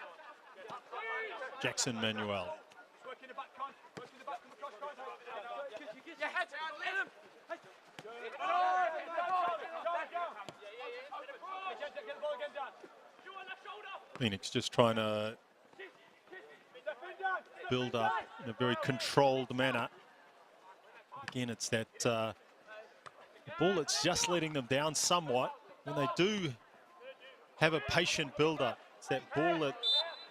Jackson Manuel. Phoenix just trying to build up in a very controlled manner. Again, it's that ball that's just letting them down somewhat. When they do have a patient build-up, it's that ball that,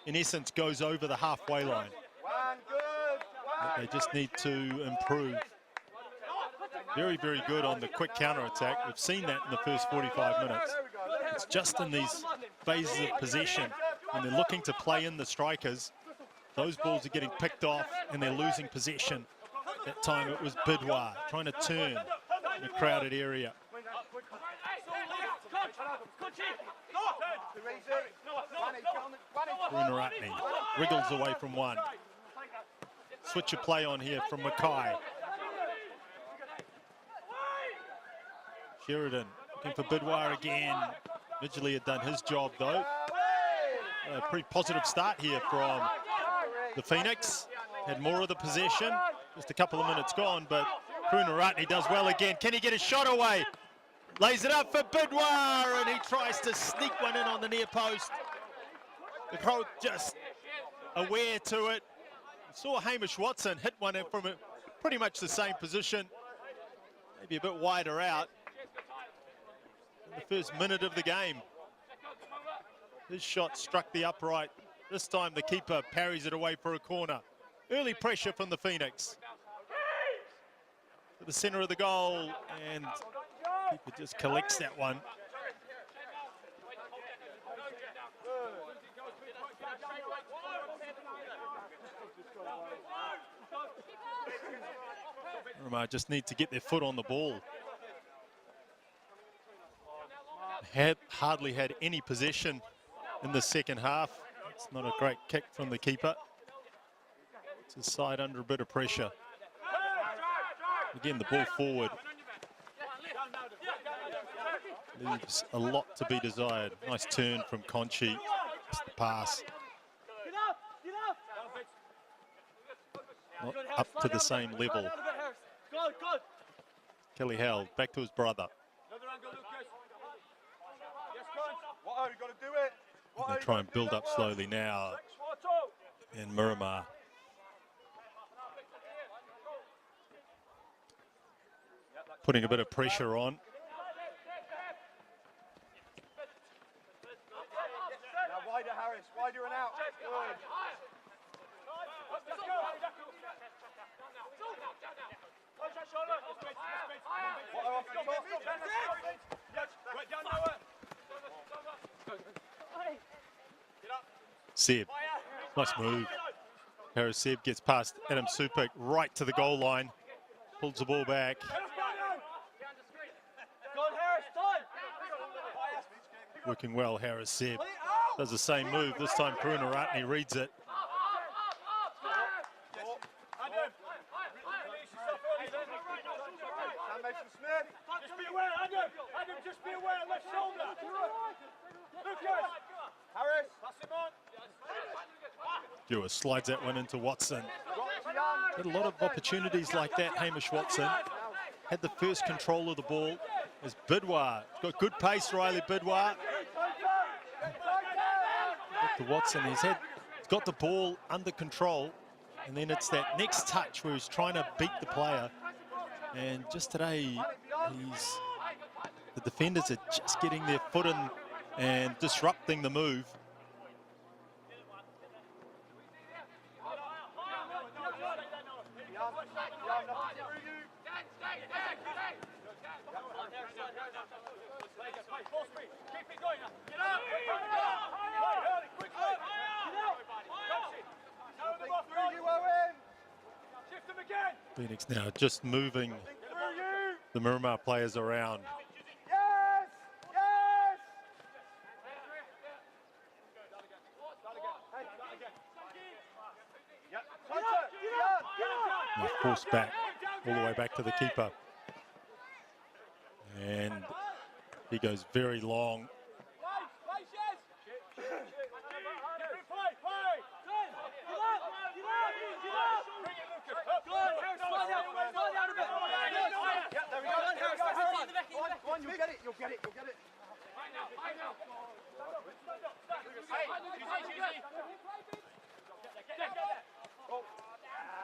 in essence, goes over the halfway line. They just need to improve. Very, very good on the quick counter-attack. We've seen that in the first 45 minutes. It's just in these phases of possession, when they're looking to play in the strikers, those balls are getting picked off and they're losing possession. That time it was Bidwar trying to turn in a crowded area. Runaratne wriggles away from one. Switch of play on here from Mackay. Sheridan looking for Bidwar again. Midgley had done his job though. A pretty positive start here from the Phoenix. Had more of the possession. Just a couple of minutes gone, but Runaratne does well again. Can he get a shot away? Lays it up for Bidwar, and he tries to sneak one in on the near post. The crowd just aware to it. Saw Hamish Watson hit one in from pretty much the same position, maybe a bit wider out. In the first minute of the game, his shot struck the upright. This time the keeper parries it away for a corner. Early pressure from the Phoenix. To the centre of the goal, and keeper just collects that one. Miramar just need to get their foot on the ball. Hardly had any possession in the second half. It's not a great kick from the keeper. It's a side under a bit of pressure. Again, the ball forward leaves a lot to be desired. Nice turn from Conchi. Just the pass. Not up to the same level. Kelly Howell back to his brother. They try and build up slowly now in Miramar. Putting a bit of pressure on. Now wider, Harris. Wider and out. Good. Seb, nice move. Harris Seb gets past Adam Supik right to the goal line. Pulls the ball back. Working well, Harris Seb. Does the same move. This time Perunaratne reads it. Just be aware, Adam, just be aware, left shoulder. Lucas. Harris. Pass him on. Dewar slides that one into Watson. Had a lot of opportunities like that, Hamish Watson. Had the first control of the ball as Bidwar. Got good pace, Riley Bidwar. To Watson, he's got the ball under control, and then it's that next touch where he's trying to beat the player. And just today, the defenders are just getting their foot in and disrupting the move. Phoenix now just moving the Miramar players around. Yes! Yes! And forced back all the way back to the keeper. And he goes very long. You'll get it.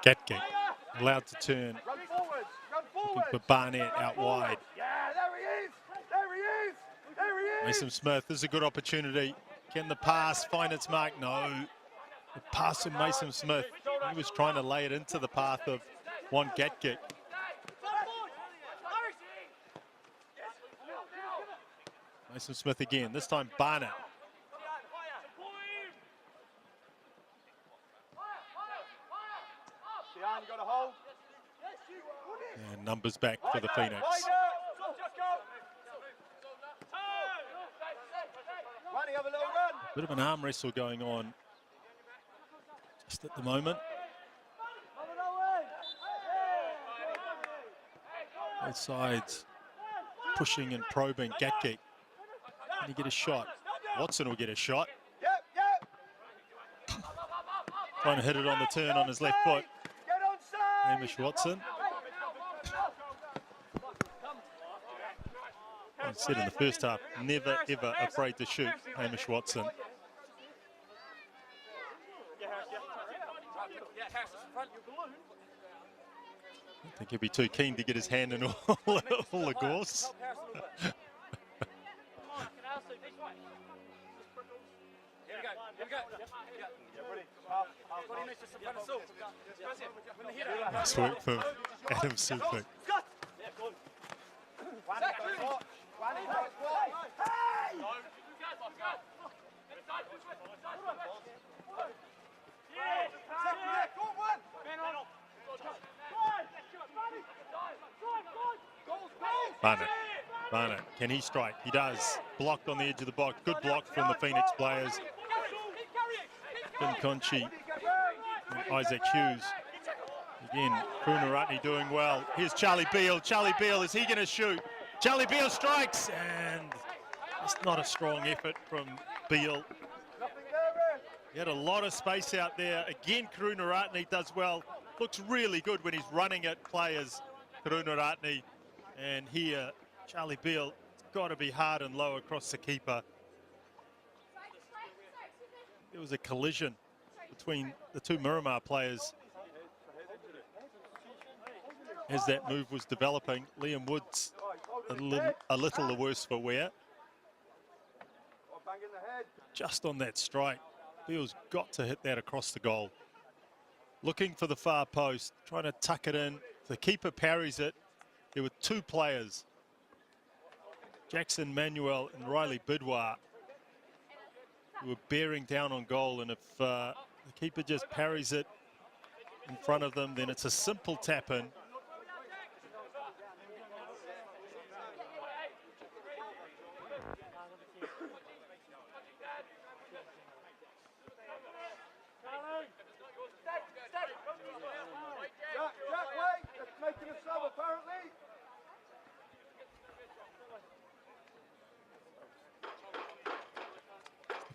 Gatkick allowed to turn. Run forwards. Looking for Barnett out wide. Yeah, there he is. Mason Smith, this is a good opportunity. Can the pass find its mark? No. The pass from Mason Smith. He was trying to lay it into the path of one Gatkick. Mason Smith again, this time Barnett. And numbers back for the Phoenix. Bit of an arm wrestle going on just at the moment. Both sides pushing and probing Gatkick. Can he get a shot? Watson will get a shot. Trying to hit it on the turn on his left foot. Hamish Watson. I said in the first half, never ever afraid to shoot, Hamish Watson. I think he'd be too keen to get his hand in all the gorse. Nice work from Adam Supik. Barnett, can he strike? He does. Blocked on the edge of the box. Good block from the Phoenix players. Finn Conchi and Isaac Hughes. Again, Krunaratne doing well. Here's Charlie Beale. Charlie Beale, is he going to shoot? Charlie Beale strikes, and it's not a strong effort from Beale. He had a lot of space out there. Again, Krunaratne does well. Looks really good when he's running at players, Krunaratne. And here, Charlie Beale, it's got to be hard and low across the keeper. There was a collision between the two Miramar players as that move was developing. Liam Woods a little the worse for wear. Just on that strike, Beale's got to hit that across the goal. Looking for the far post, trying to tuck it in. The keeper parries it. There were two players, Jackson Manuel and Riley Bidwar, who were bearing down on goal, and if the keeper just parries it in front of them, then it's a simple tap in.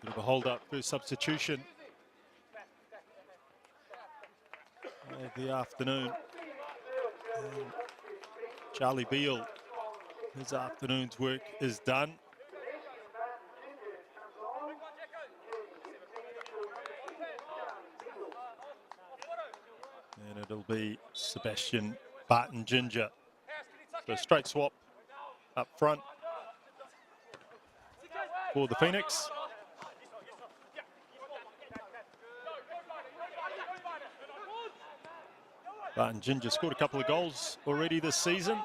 Bit of a hold up, first substitution of the afternoon. And Charlie Beale, his afternoon's work is done. And it'll be Sebastian Barton Ginger. So straight swap up front for the Phoenix. Barton Ginger scored a couple of goals already this season,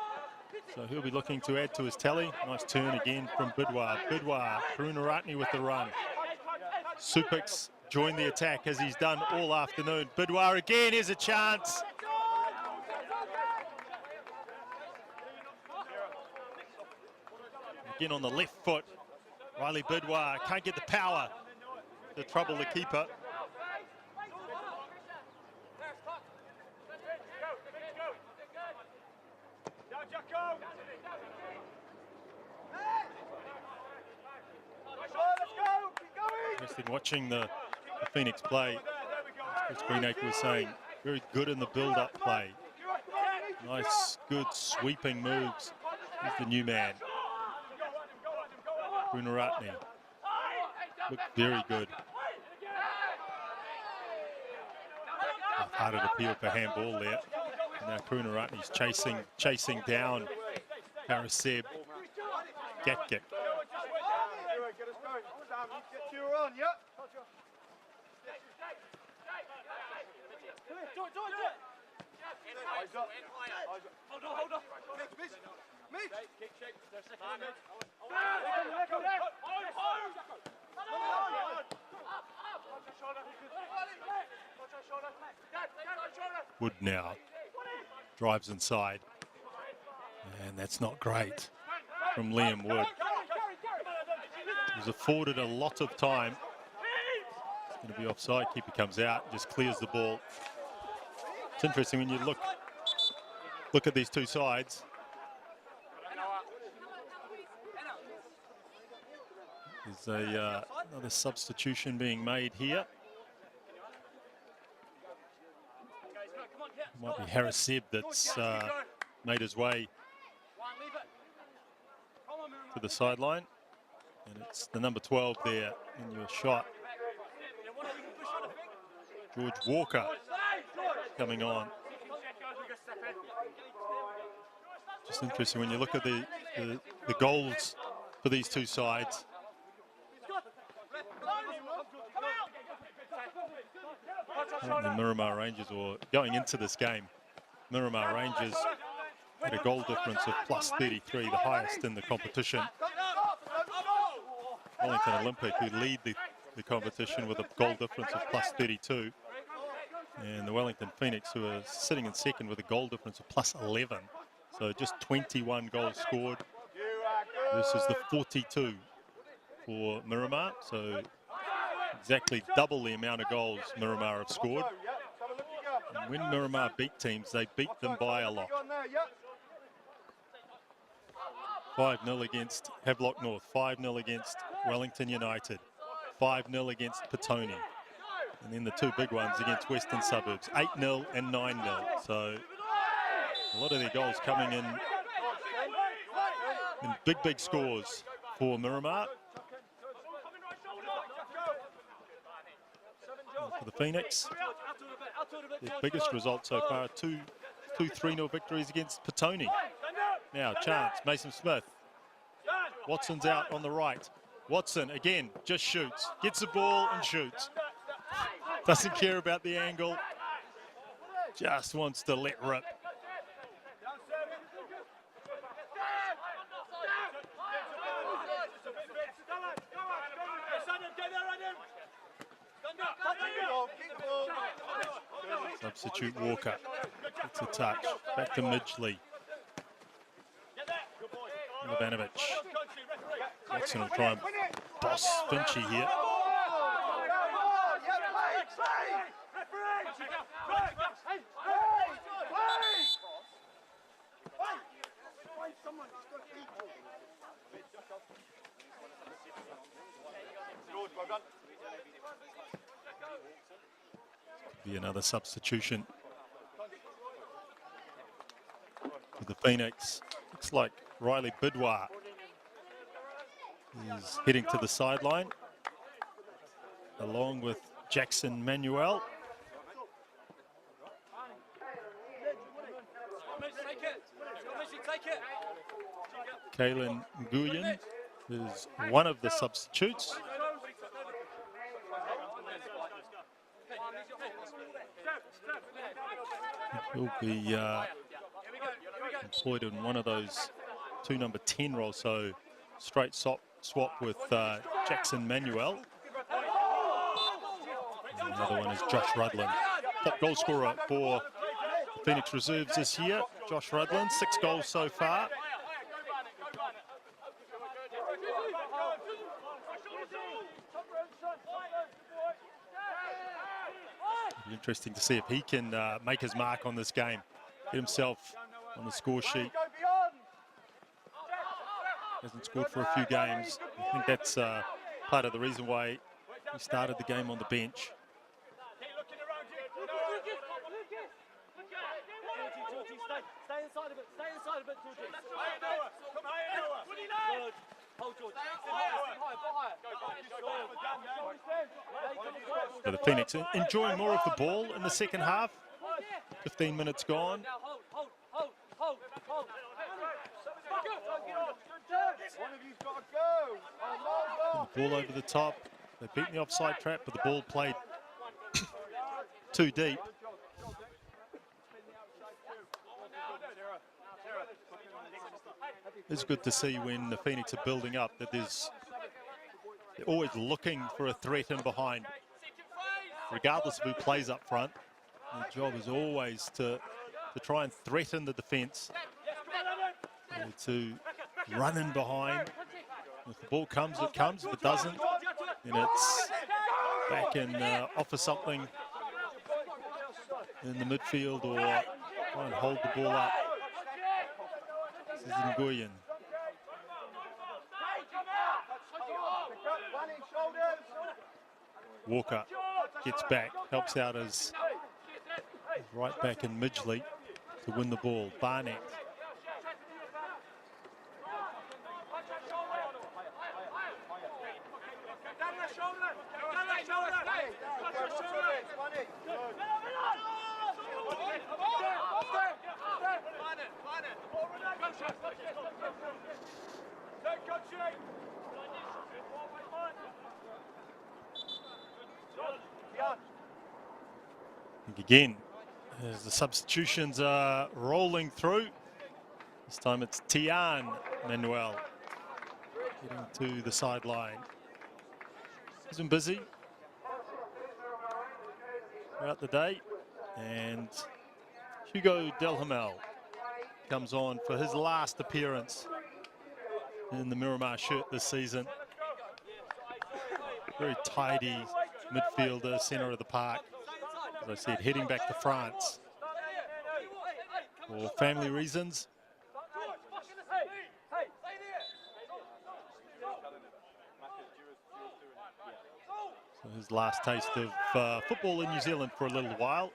so he'll be looking to add to his tally. Nice turn again from Bidwar. Bidwar, Krunaratne with the run. Supix joined the attack as he's done all afternoon. Bidwar again, here's a chance. Again on the left foot. Riley Bidwar can't get the power to trouble the keeper. Interesting watching the Phoenix play. As Greenacre was saying, very good in the build-up play. Nice, good sweeping moves. He's the new man. Krunaratne looked very good. Half-hearted appeal for handball there. And now Krunaratne's chasing down Harriseb. Gatkik. Wood now drives inside, and that's not great from Liam Wood. He was afforded a lot of time. It's going to be offside. Keeper comes out, just clears the ball. It's interesting when you look at these two sides. There's another substitution being made here. It might be Harriseb that's made his way to the sideline. And it's the number 12 there in your shot. George Walker coming on. Just interesting when you look at the goals for these two sides. The Miramar Rangers, or going into this game, Miramar Rangers had a goal difference of +33, the highest in the competition. Wellington Olympic, who lead the competition with a goal difference of +32. And the Wellington Phoenix, who are sitting in second with a goal difference of +11. So just 21 goals scored versus the 42 for Miramar. So exactly double the amount of goals Miramar have scored. And when Miramar beat teams, they beat them by a lot. 5-0 against Havelock North, 5-0 against Wellington United, 5-0 against Petone. And then the two big ones against Western Suburbs, 8-0 and 9-0. So a lot of their goals coming in big scores for Miramar. And for the Phoenix, their biggest result so far, two 3-0 victories against Petone. Now chance, Mason Smith. Watson's out on the right. Watson again just shoots, gets the ball and shoots. Doesn't care about the angle, just wants to let rip. Substitute Walker, it's a touch, back to Midgley. Ivanovic. Watson will try and boss Finchy here. Be another substitution for the Phoenix. Looks like Riley Bidwar is heading to the sideline along with Jackson Manuel. Kalen Nguyen is one of the substitutes. He'll be employed in one of those two number 10 roles, so straight swap with Jackson Manuel. And the other one is Josh Rudlin, top goal scorer for Phoenix Reserves this year. Josh Rudlin, 6 goals so far. It'll be interesting to see if he can make his mark on this game, get himself on the score sheet. Hasn't scored for a few games. I think that's part of the reason why he started the game on the bench. Stay inside of it, Georgie. Hold George. So the Phoenix enjoying more of the ball in the second half. 15 minutes gone. Hold. One of you's got to go. The ball over the top. They beat the offside trap, but the ball played too deep. It's good to see when the Phoenix are building up that they're always looking for a threat in behind. Regardless of who plays up front, their job is always to try and threaten the defence, to run in behind. If the ball comes, it comes. If it doesn't, then it's back and offer something in the midfield or try and hold the ball up. This is Nguyen. Walker gets back, helps out his right back in Midgley to win the ball. Barnett. Again, as the substitutions are rolling through, this time it's Tian Manuel getting to the sideline. He's been busy throughout the day, and Hugo Delhamel comes on for his last appearance in the Miramar shirt this season. Very tidy midfielder, centre of the park. As I said, heading back to France for family reasons. So his last taste of football in New Zealand for a little while.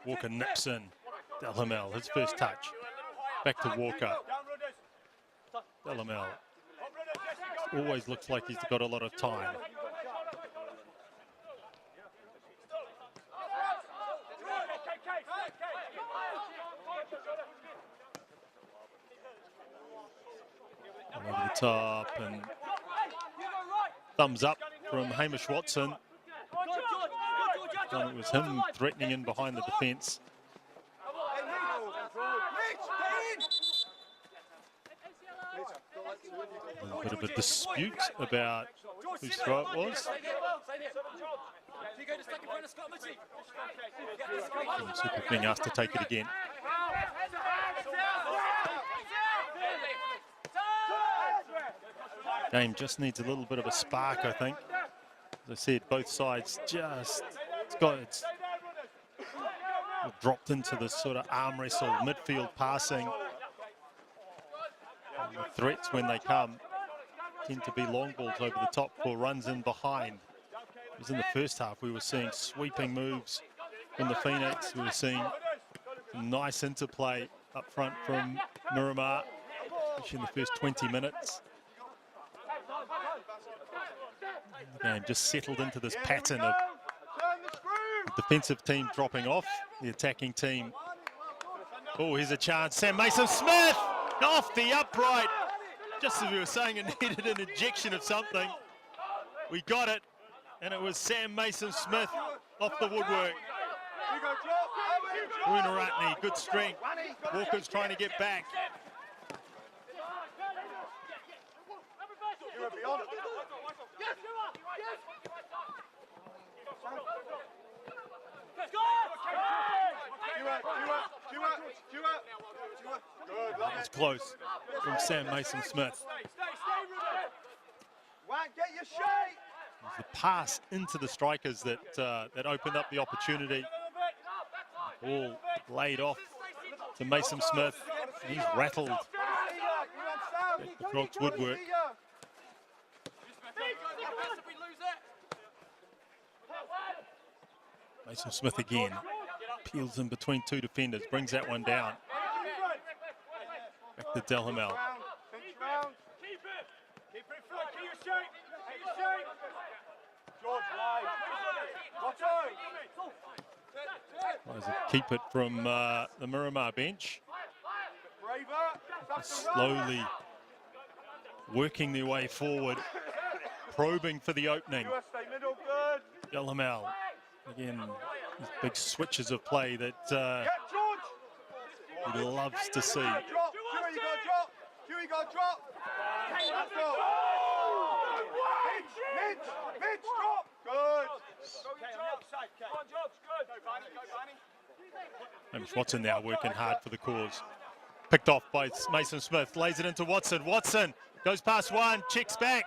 Walker nips in. Delamel, his first touch. Back to Walker. Delamel always looks like he's got a lot of time. Over the top, and thumbs up from Hamish Watson. And it was him threatening in behind the defence. A bit of a dispute about whose throw it was. And Super being asked to take it again. Game just needs a little bit of a spark, I think. As I said, both sides just, it's dropped into this sort of arm wrestle, midfield passing. And the threats when they come tend to be long balls over the top for runs in behind. It was in the first half we were seeing sweeping moves from the Phoenix. We were seeing nice interplay up front from Miramar, especially in the first 20 minutes. The game just settled into this pattern of the defensive team dropping off, the attacking team. Oh, here's a chance. Sam Mason-Smith off the upright. Just as we were saying, it needed an injection of something. We got it, and it was Sam Mason-Smith off the woodwork. Runaratne, good strength. Walker's trying to get back. It's close from Sam Mason-Smith. The pass into the strikers that that opened up the opportunity. Ball laid off to Mason-Smith. He's rattled at the Frogs woodwork. Mason-Smith again. Peels in between two defenders, brings that one down. Back to Delamel. Tries to keep it from the Miramar bench. Slowly working their way forward, probing for the opening. Delamel, again, these big switches of play that he loves to see. Hamish Watson now working hard for the cause. Picked off by Mason-Smith, lays it into Watson. Watson goes past one, checks back.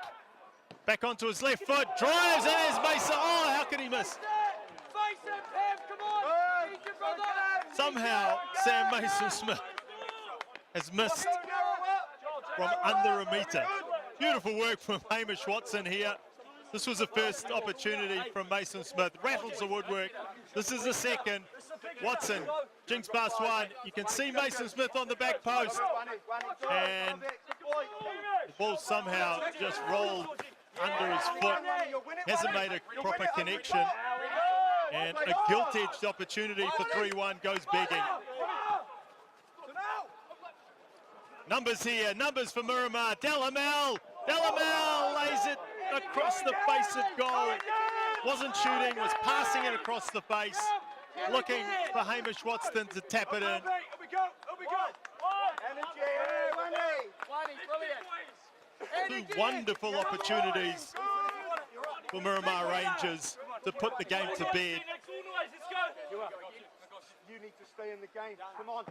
Back onto his left foot, drives, and there's Mason. Oh, how could he miss? Somehow, Sam Mason-Smith has missed from under a metre. Beautiful work from Hamish Watson here. This was the first opportunity from Mason-Smith. Rattles the woodwork. This is the second. Watson jinks past one. You can see Mason-Smith on the back post. And the ball somehow just rolled under his foot. Hasn't made a proper connection. And a gilt-edged opportunity for 3-1 goes begging. Numbers here, numbers for Miramar. Delamel lays it across the face of goal. Wasn't shooting, was passing it across the face. Looking for Hamish Watson to tap it in. Two wonderful opportunities for Miramar Rangers. to put the game to bed. You need to stay in the game. Come on.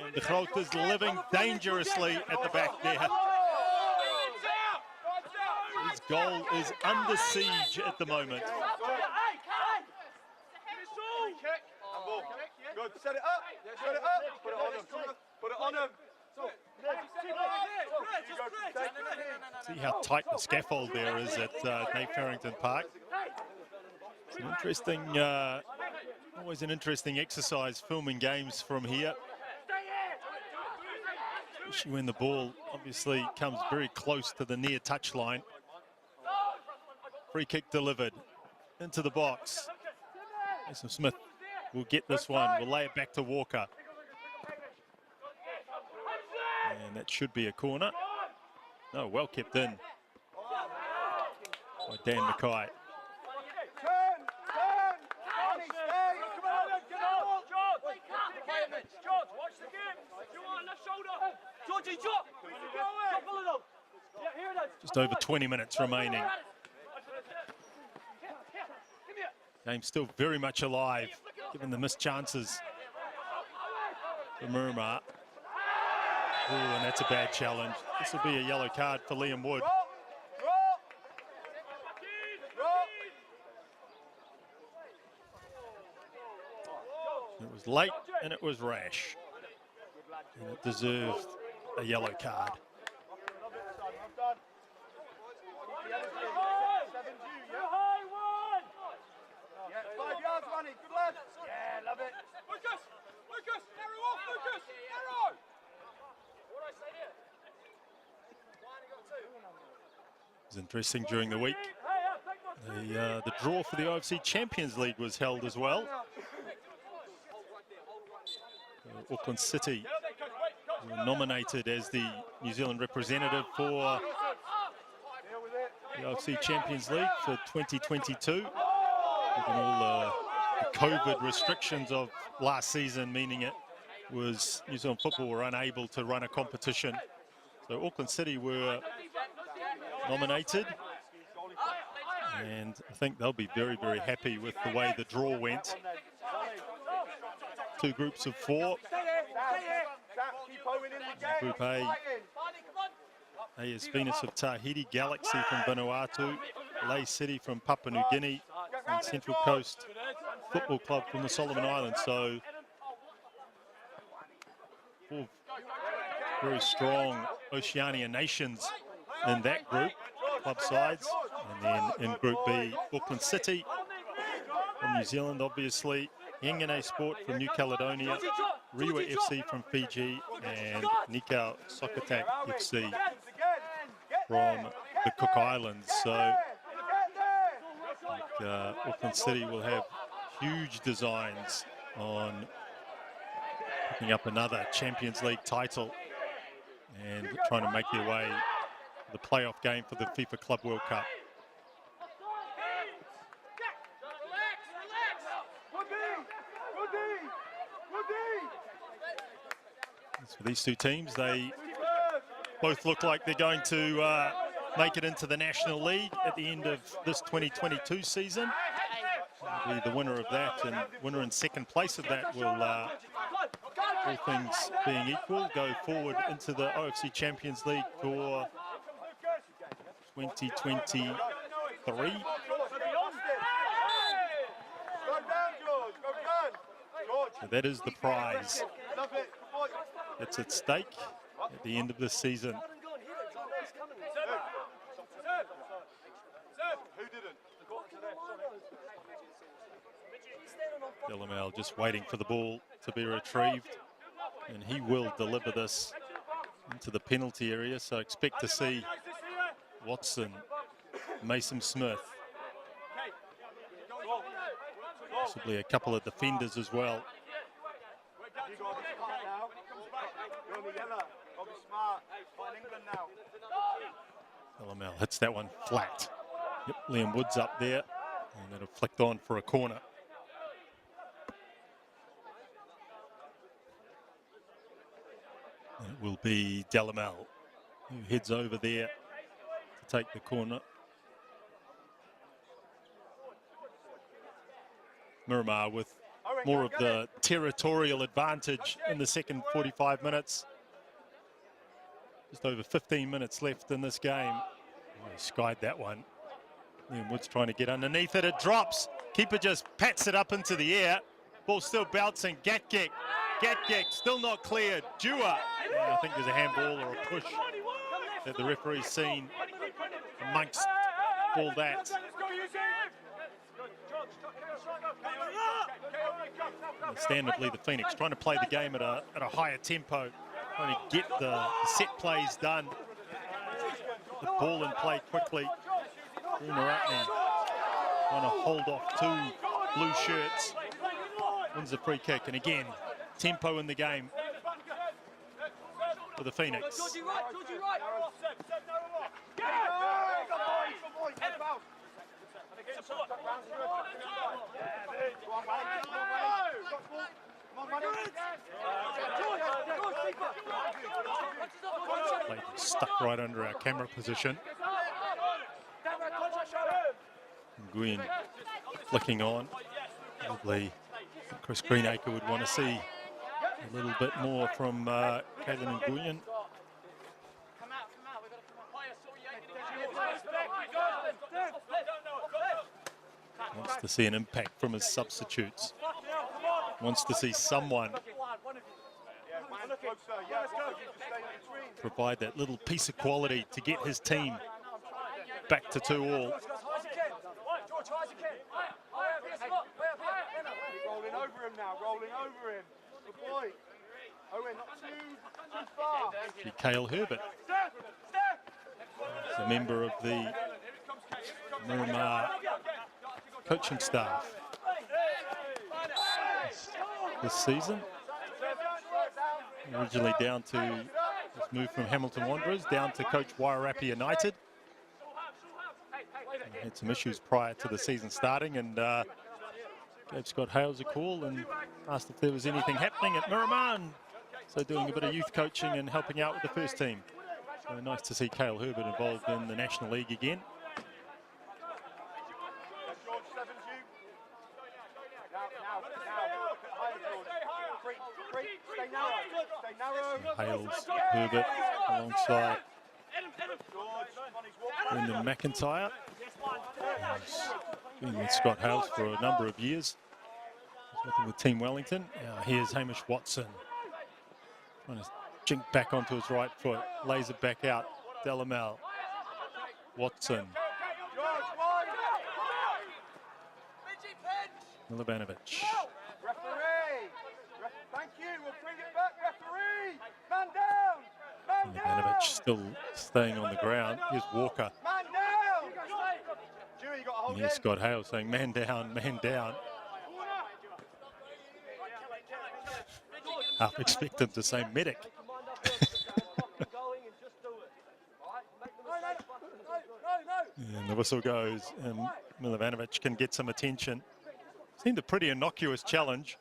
And the Groot is living dangerously at the back there. His goal is under siege at the moment. Good. Set it up. Set it up. Put it on him. Put it on him. See how tight the scaffold there is at David Farrington Park. It's an interesting, always an interesting exercise filming games from here. Especially when the ball obviously comes very close to the near touchline. Free kick delivered into the box. Mason Smith will get this one. We'll lay it back to Walker. And that should be a corner. No, well kept in by Dan Mackay. Just over 20 minutes remaining. Game still very much alive, given the missed chances for Miramar. Oh, and that's a bad challenge. This will be a yellow card for Liam Wood. It was late and it was rash. And it deserved a yellow card. It was interesting during the week. The draw for the OFC Champions League was held as well. Auckland City were nominated as the New Zealand representative for the OFC Champions League for 2022. Given all the COVID restrictions of last season, meaning it was New Zealand football were unable to run a competition. So Auckland City were nominated, and I think they'll be very, very happy with the way the draw went. Two groups of four. Group A, AS Venus of Tahiti, Galaxy from Vanuatu, Lay City from Papua New Guinea, and Central Coast Football Club from the Solomon Islands. So four very strong Oceania nations in that group, club sides. And then in Group B, Auckland City from New Zealand, obviously, Yengene Sport from New Caledonia, Rewa FC from Fiji, and Nikau Sokotak FC from the Cook Islands. So I think Auckland City will have huge designs on picking up another Champions League title and trying to make their way to the playoff game for the FIFA Club World Cup. As for these two teams, they both look like they're going to make it into the National League at the end of this 2022 season. Be the winner of that, and winner in second place of that will, all things being equal, go forward into the OFC Champions League for 2023. So that is the prize that's at stake at the end of this season. Delamel just waiting for the ball to be retrieved, and he will deliver this into the penalty area. So expect to see Watson, Mason Smith, possibly a couple of defenders as well. Delamel hits that one flat. Yep, Liam Wood's up there, and that'll flicked on for a corner. And it will be Delamel who heads over there to take the corner. Miramar with more of the territorial advantage in the second 45 minutes. Just over 15 minutes left in this game. Oh, he skied that one. Then Wood's trying to get underneath it. It drops. Keeper just pats it up into the air. Ball still bouncing. Gatgek still not cleared. Dewar. I think there's a handball or a push that the referee's seen amongst all that. Understandably, the Phoenix trying to play the game at a higher tempo, trying to get the set plays done. The ball in play quickly. Muratney trying to hold off two blue shirts. Wins the free kick, and again, tempo in the game for the Phoenix. Stuck right under our camera position. Nguyen flicking on. Probably Chris Greenacre would want to see a little bit more from Kevin Nguyen. Wants to see an impact from his substitutes. Wants to see someone provide that little piece of quality to get his team back to 2-2. Rolling over him now, rolling over him. Good boy. Owen, not too far. Kale Herbert is a member of the Miramar coaching staff this season. Originally down to, just moved from Hamilton Wanderers down to coach Wairarapa United. Had some issues prior to the season starting, and gave Scott Hales a call and asked if there was anything happening at Miramar, and so doing a bit of youth coaching and helping out with the first team. So nice to see Kale Herbert involved in the National League again. Hales, Herbert alongside Brendan McIntyre. He's been with Scott Hales for a number of years. He's working with Team Wellington. Here's Hamish Watson. Trying to jink back onto his right foot. Lays it back out. Delamel. Watson. Milivanovic. Thank you, we'll bring it back, referee! Man down! Man down! Milivanovic still staying on the ground. Here's Walker. Man down! Dewey, you got to hold And here's in. Scott Hale saying, man down, man down. Half expect him to say medic. And the whistle goes, and Milivanovic can get some attention. Seemed a pretty innocuous challenge.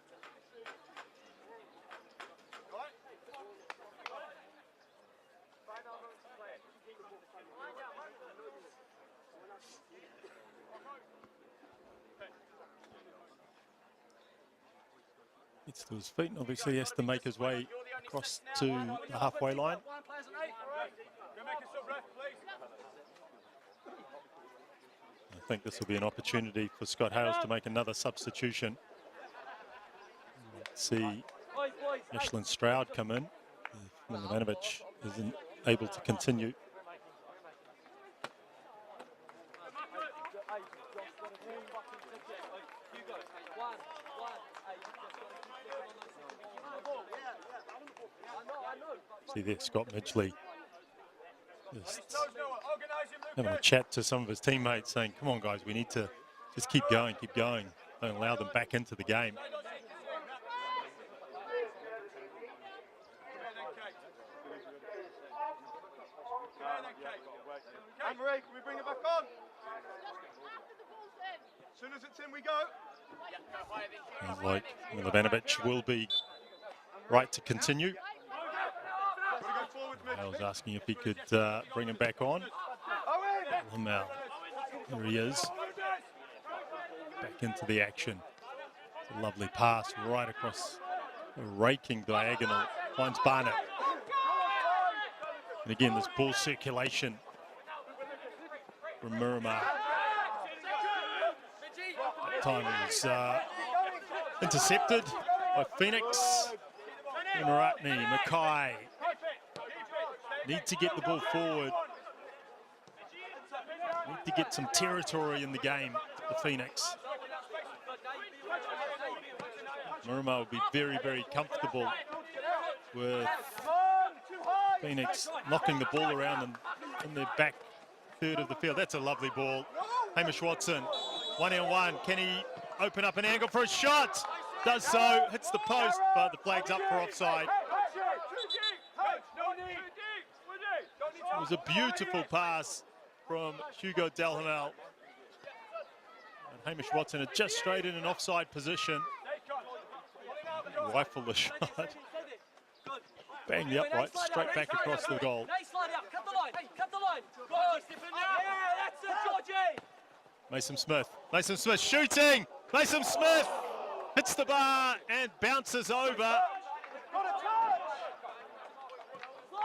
Gets to his feet, and obviously he has to make his way across to the halfway line. I think this will be an opportunity for Scott Hales to make another substitution. Let's see Ashlyn Stroud come in. Milivanovic isn't able to continue. See there, Scott Midgley just having a chat to some of his teammates saying, come on guys, we need to just keep going, don't allow them back into the game. Anne-Marie, can we bring it back on? As soon as it's in, we go. Sounds like Milivanovic will be right to continue. I was asking if he could bring him back on. Lamel, there he is, back into the action. A lovely pass right across a raking diagonal. Finds Barnett. And again, this ball circulation from Miramar. That time it was intercepted by Phoenix. Muratni, Mackay. Need to get the ball forward. Need to get some territory in the game, the Phoenix. Miramar will be very, very comfortable with Phoenix knocking the ball around in their back third of the field. That's a lovely ball. Hamish Watson, 1-on-1. Can he open up an angle for a shot? Does so, hits the post, but the flag's up for offside. It was a beautiful pass from Hugo Delhamel. And Hamish Watson had just straight in an offside position. Rifle the shot. Bang the upright, straight back across the goal. Mason Smith shooting! Mason Smith hits the bar and bounces over.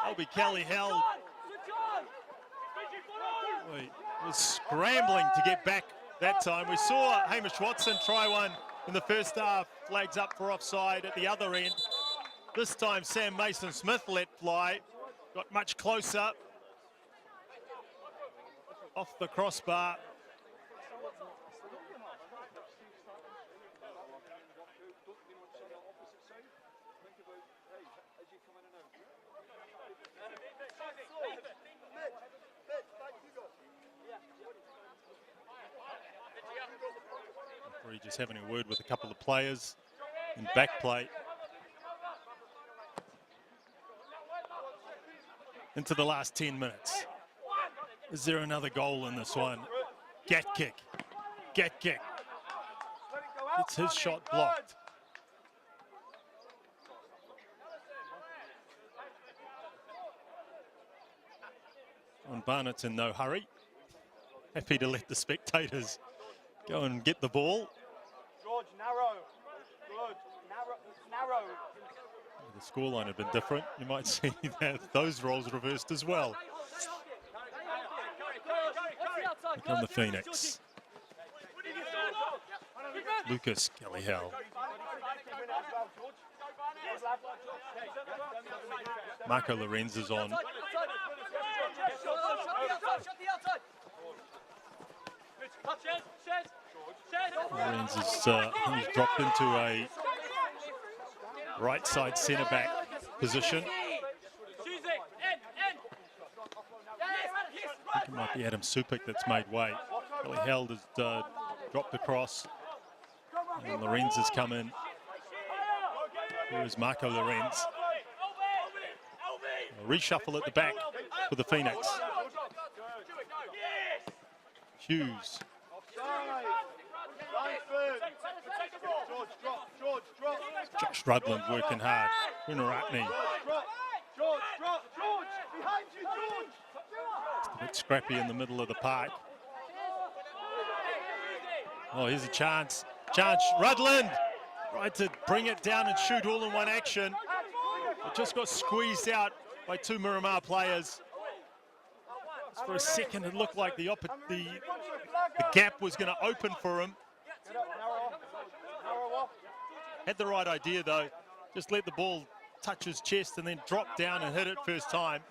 Albie Kelly held. He was scrambling to get back that time. We saw Hamish Watson try one in the first half. Flags up for offside at the other end. This time Sam Mason Smith let fly. Got much closer. Off the crossbar. Referee just having a word with a couple of players in back play. Into the last 10 minutes. Is there another goal in this one? Get kick. It's his shot blocked. And Barnett's in no hurry. Happy to let the spectators go and get the ball. George, narrow. Good. Narrow. The scoreline had been different. You might see that those roles reversed as well. Here come the Phoenix. Lucas Kellyhell. Marco Lorenz is on. Lorenz is he's dropped into a right side centre back position. I think it might be Adam Supik that's made way. Kellyhell has dropped across. And Lorenz has come in. Here's Marco Lorenz. A reshuffle at the back for the Phoenix. Hughes. Josh Rudland working hard. Muratni. A bit scrappy in the middle of the park. Oh, here's a chance. Rudland tried to bring it down and shoot all in one action. It just got squeezed out by two Miramar players. Just for a second, it looked like the gap was going to open for him. Had the right idea though. Just let the ball touch his chest and then drop down and hit it first time.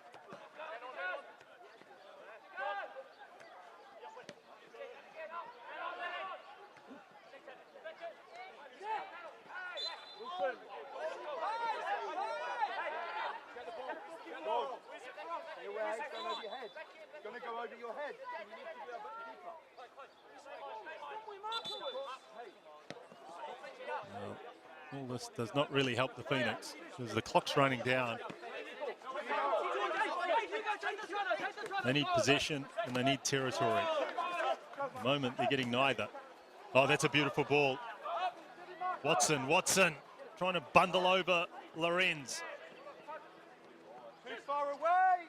All this does not really help the Phoenix because the clock's running down. They need possession and they need territory. At the moment, they're getting neither. Oh, that's a beautiful ball. Watson trying to bundle over Lorenz. Too far away.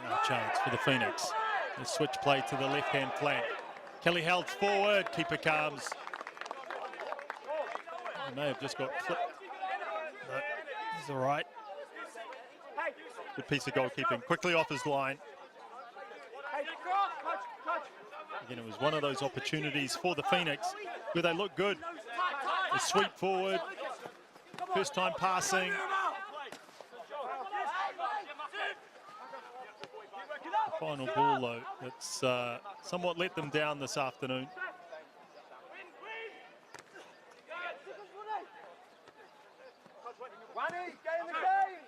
No chance for the Phoenix. They switch play to the left-hand flank. Kelly held forward, keeper comes. He may have just got clipped. No, he's all right. Good piece of goalkeeping. Quickly off his line. Again, it was one of those opportunities for the Phoenix where they look good. A sweep forward, first time passing. The final ball, though, it's somewhat let them down this afternoon. Get in the game!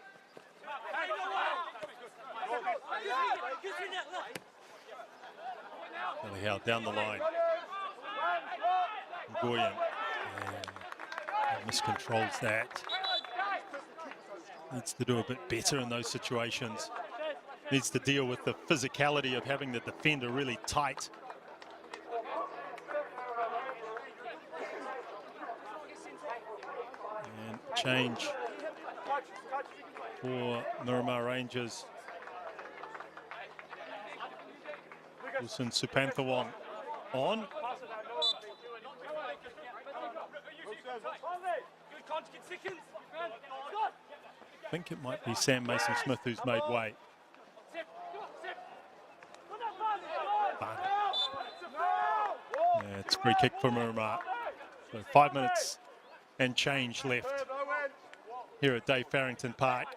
Kelly Howe down the line. Goyen miscontrols that. Needs to do a bit better in those situations. Needs to deal with the physicality of having the defender really tight. And change for Miramar Rangers. Wilson Supanthawong on. I think it might be Sam Mason-Smith who's made way. Yeah, it's a free kick for Miramar. So 5 minutes and change left here at David Farrington Park.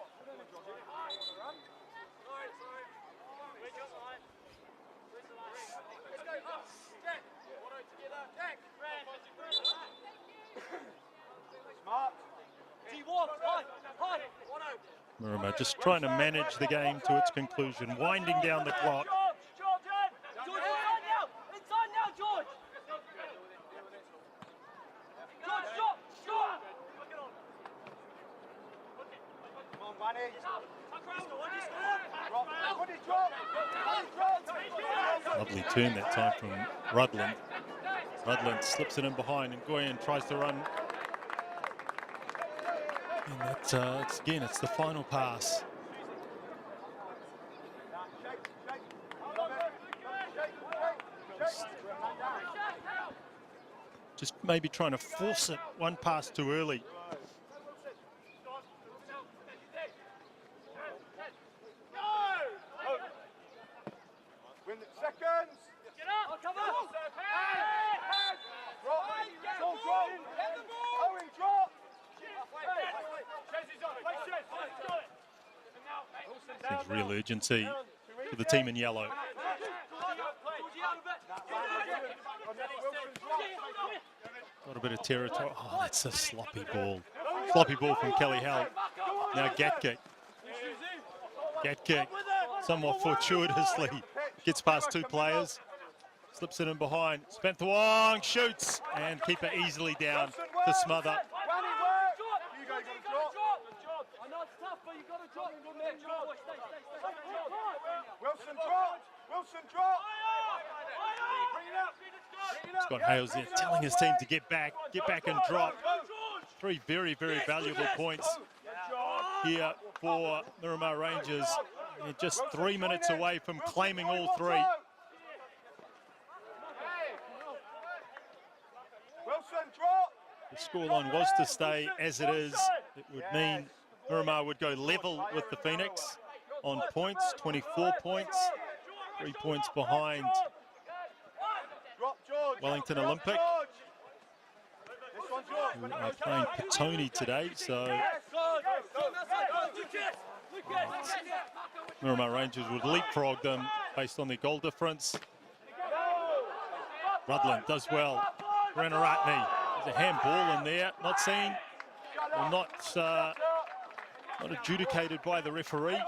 Miramar just trying to manage the game to its conclusion, winding down the clock. Lovely turn that time from Rudland. Rudland slips it in behind and Goyen tries to run. And that's, again, it's the final pass. Just maybe trying to force it one pass too early. There's real urgency for the team in yellow. Got a bit of territory. Oh, that's a sloppy ball. Sloppy ball from Kelly Held. Now Gatkick. Gatkick, somewhat fortuitously, gets past two players. Slips it in behind. Supanthawong shoots and keeper easily down to smother. Wilson drop! Wilson drop! Scott Hales there telling his team to get back and drop. Three very, very valuable points here for Miramar Rangers. They're just 3 minutes away from claiming all three. The scoreline was to stay as it is. It would mean Miramar would go level with the Phoenix on points, 24 points, 3 points behind Wellington Olympic, who are playing Petone today, so Miramar Rangers would leapfrog them based on their goal difference. Rudland does well. Ranaratne, there's a handball in there, not seen, or not adjudicated by the referee.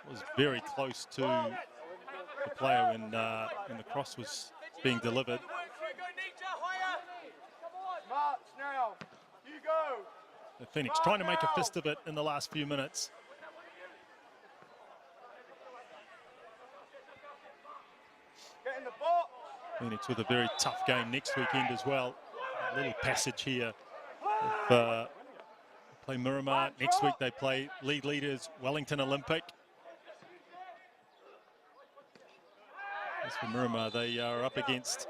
Was very close to the player when the cross was being delivered. The Phoenix trying to make a fist of it in the last few minutes. Phoenix with a very tough game next weekend as well. A little passage here. Play Miramar. Next week they play league leaders Wellington Olympic. As for Miramar, they are up against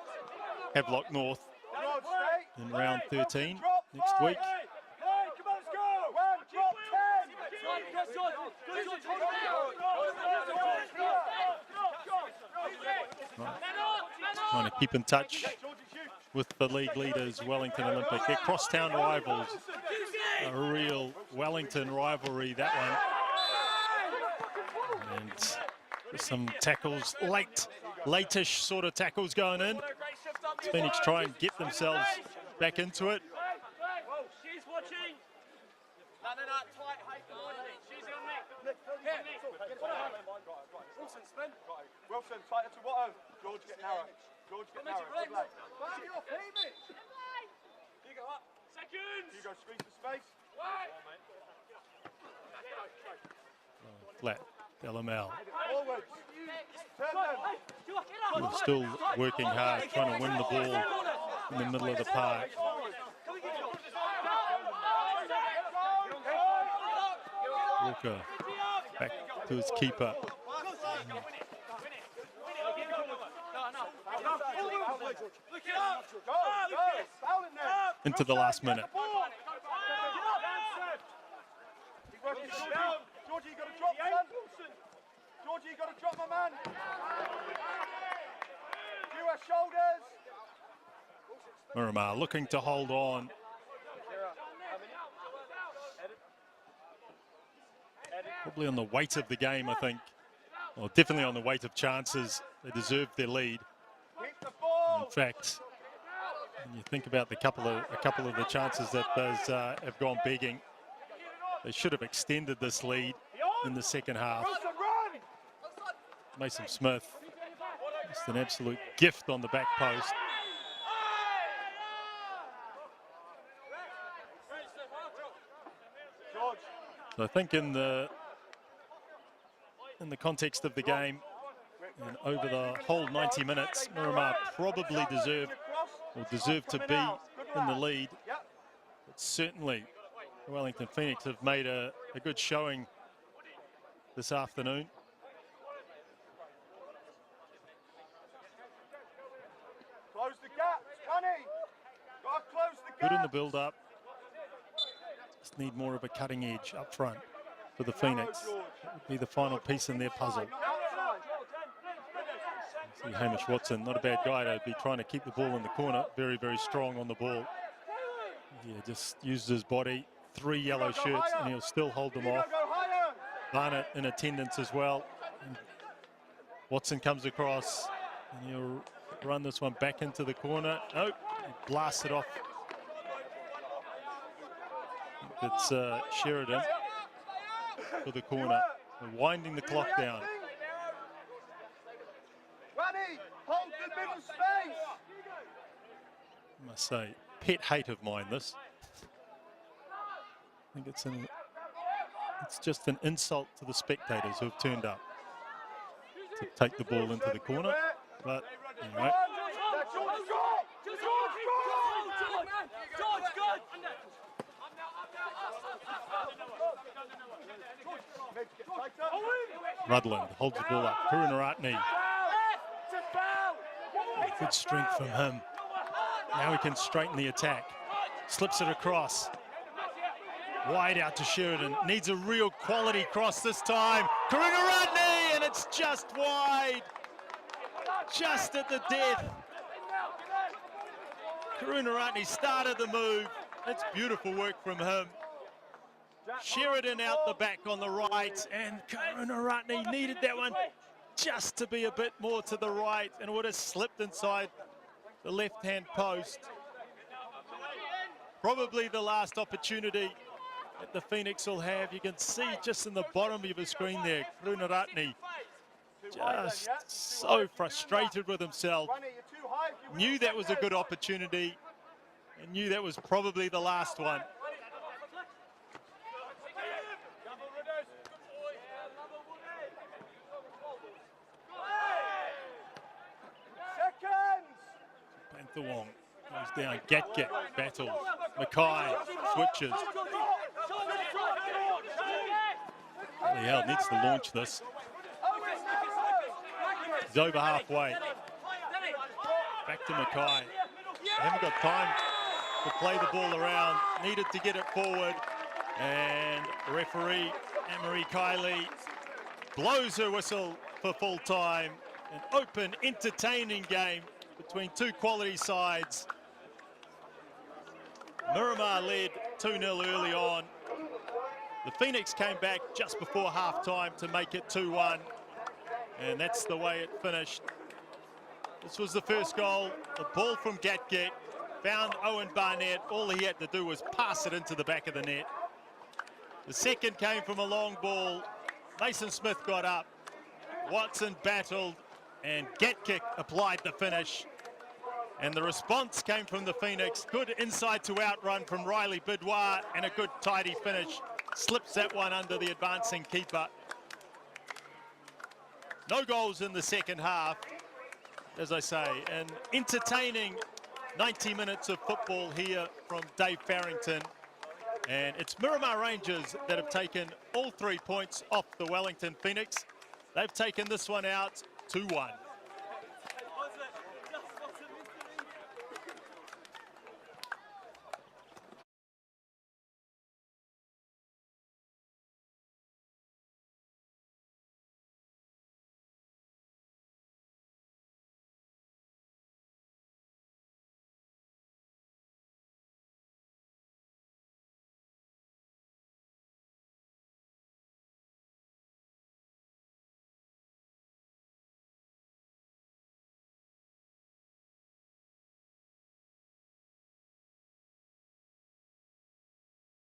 Havelock North in round 13 next week. Trying to keep in touch with the league leaders, Wellington Olympic. They're crosstown rivals. A real Wellington rivalry, that one. And some tackles, late-ish sort of tackles going in. Phoenix try and get themselves back into it. Wilson, tighter to Watto. George, get narrow. George, get narrow. Good lad. Hugo up. Seconds. Hugo, squeeze the space. Flat, Delamel. Forwards. Turn them. We're still working hard, trying to win the ball in the middle of the park. Walker back to his keeper. Into the last minute. Georgie, you got to drop, son. Georgie, you got to drop, my man. Fewer shoulders. Miramar looking to hold on. Probably on the weight of the game, I think. Well, definitely on the weight of chances. They deserved their lead. In fact, when you think about a couple of the chances that those have gone begging, they should have extended this lead in the second half. Mason Smith, just an absolute gift on the back post. So I think in the context of the game and over the whole 90 minutes, Miramar probably deserved to be in the lead. But certainly, Wellington Phoenix have made a good showing this afternoon. Close the gap, Connie. Gotta close the gap. Good in the build-up. Just need more of a cutting edge up front for the Phoenix. That would be the final piece in their puzzle. See Hamish Watson, not a bad guy to be trying to keep the ball in the corner. Very, very strong on the ball. Yeah, just used his body. 3 yellow shirts, and he'll still hold them off. Barnett in attendance as well. And Watson comes across, and he'll run this one back into the corner. Oh, he blasts it off. It's Sheridan for the corner. We're winding the clock down. Rani, hold the middle space. I must say, pet hate of mine, this. I think it's just an insult to the spectators who have turned up to take the ball into the corner. But anyway. Rudland holds the ball up. Karunaratne. Good strength from him. Now he can straighten the attack. Slips it across. Wide out to Sheridan. Needs a real quality cross this time. Karunaratne, and it's just wide. Just at the death. Karunaratne started the move. That's beautiful work from him. Sheridan out the back on the right, and Karunaratne needed that one just to be a bit more to the right, and it would have slipped inside the left-hand post. Probably the last opportunity that the Phoenix will have. You can see just in the bottom of the screen there, Karunaratne just so frustrated with himself. Knew that was a good opportunity and knew that was probably the last one. Panther Wong goes down. Gatget battles. Mackay switches. Holy hell, needs to launch this. He's over halfway. Back to Mackay. They haven't got time to play the ball around. Needed to get it forward. And referee Anne-Marie Kiley blows her whistle for full time. An open, entertaining game between two quality sides. Miramar led 2-0 early on. The Phoenix came back just before half-time to make it 2-1. And that's the way it finished. This was the first goal. The ball from Gatgek found Owen Barnett. All he had to do was pass it into the back of the net. The second came from a long ball. Mason Smith got up. Watson battled, and Gatgek applied the finish. And the response came from the Phoenix. Good inside to out run from Riley Bidouar, and a good tidy finish. Slips that one under the advancing keeper. No goals in the second half, as I say. An entertaining 90 minutes of football here from Dave Farrington. And it's Miramar Rangers that have taken all 3 points off the Wellington Phoenix. They've taken this one out 2-1.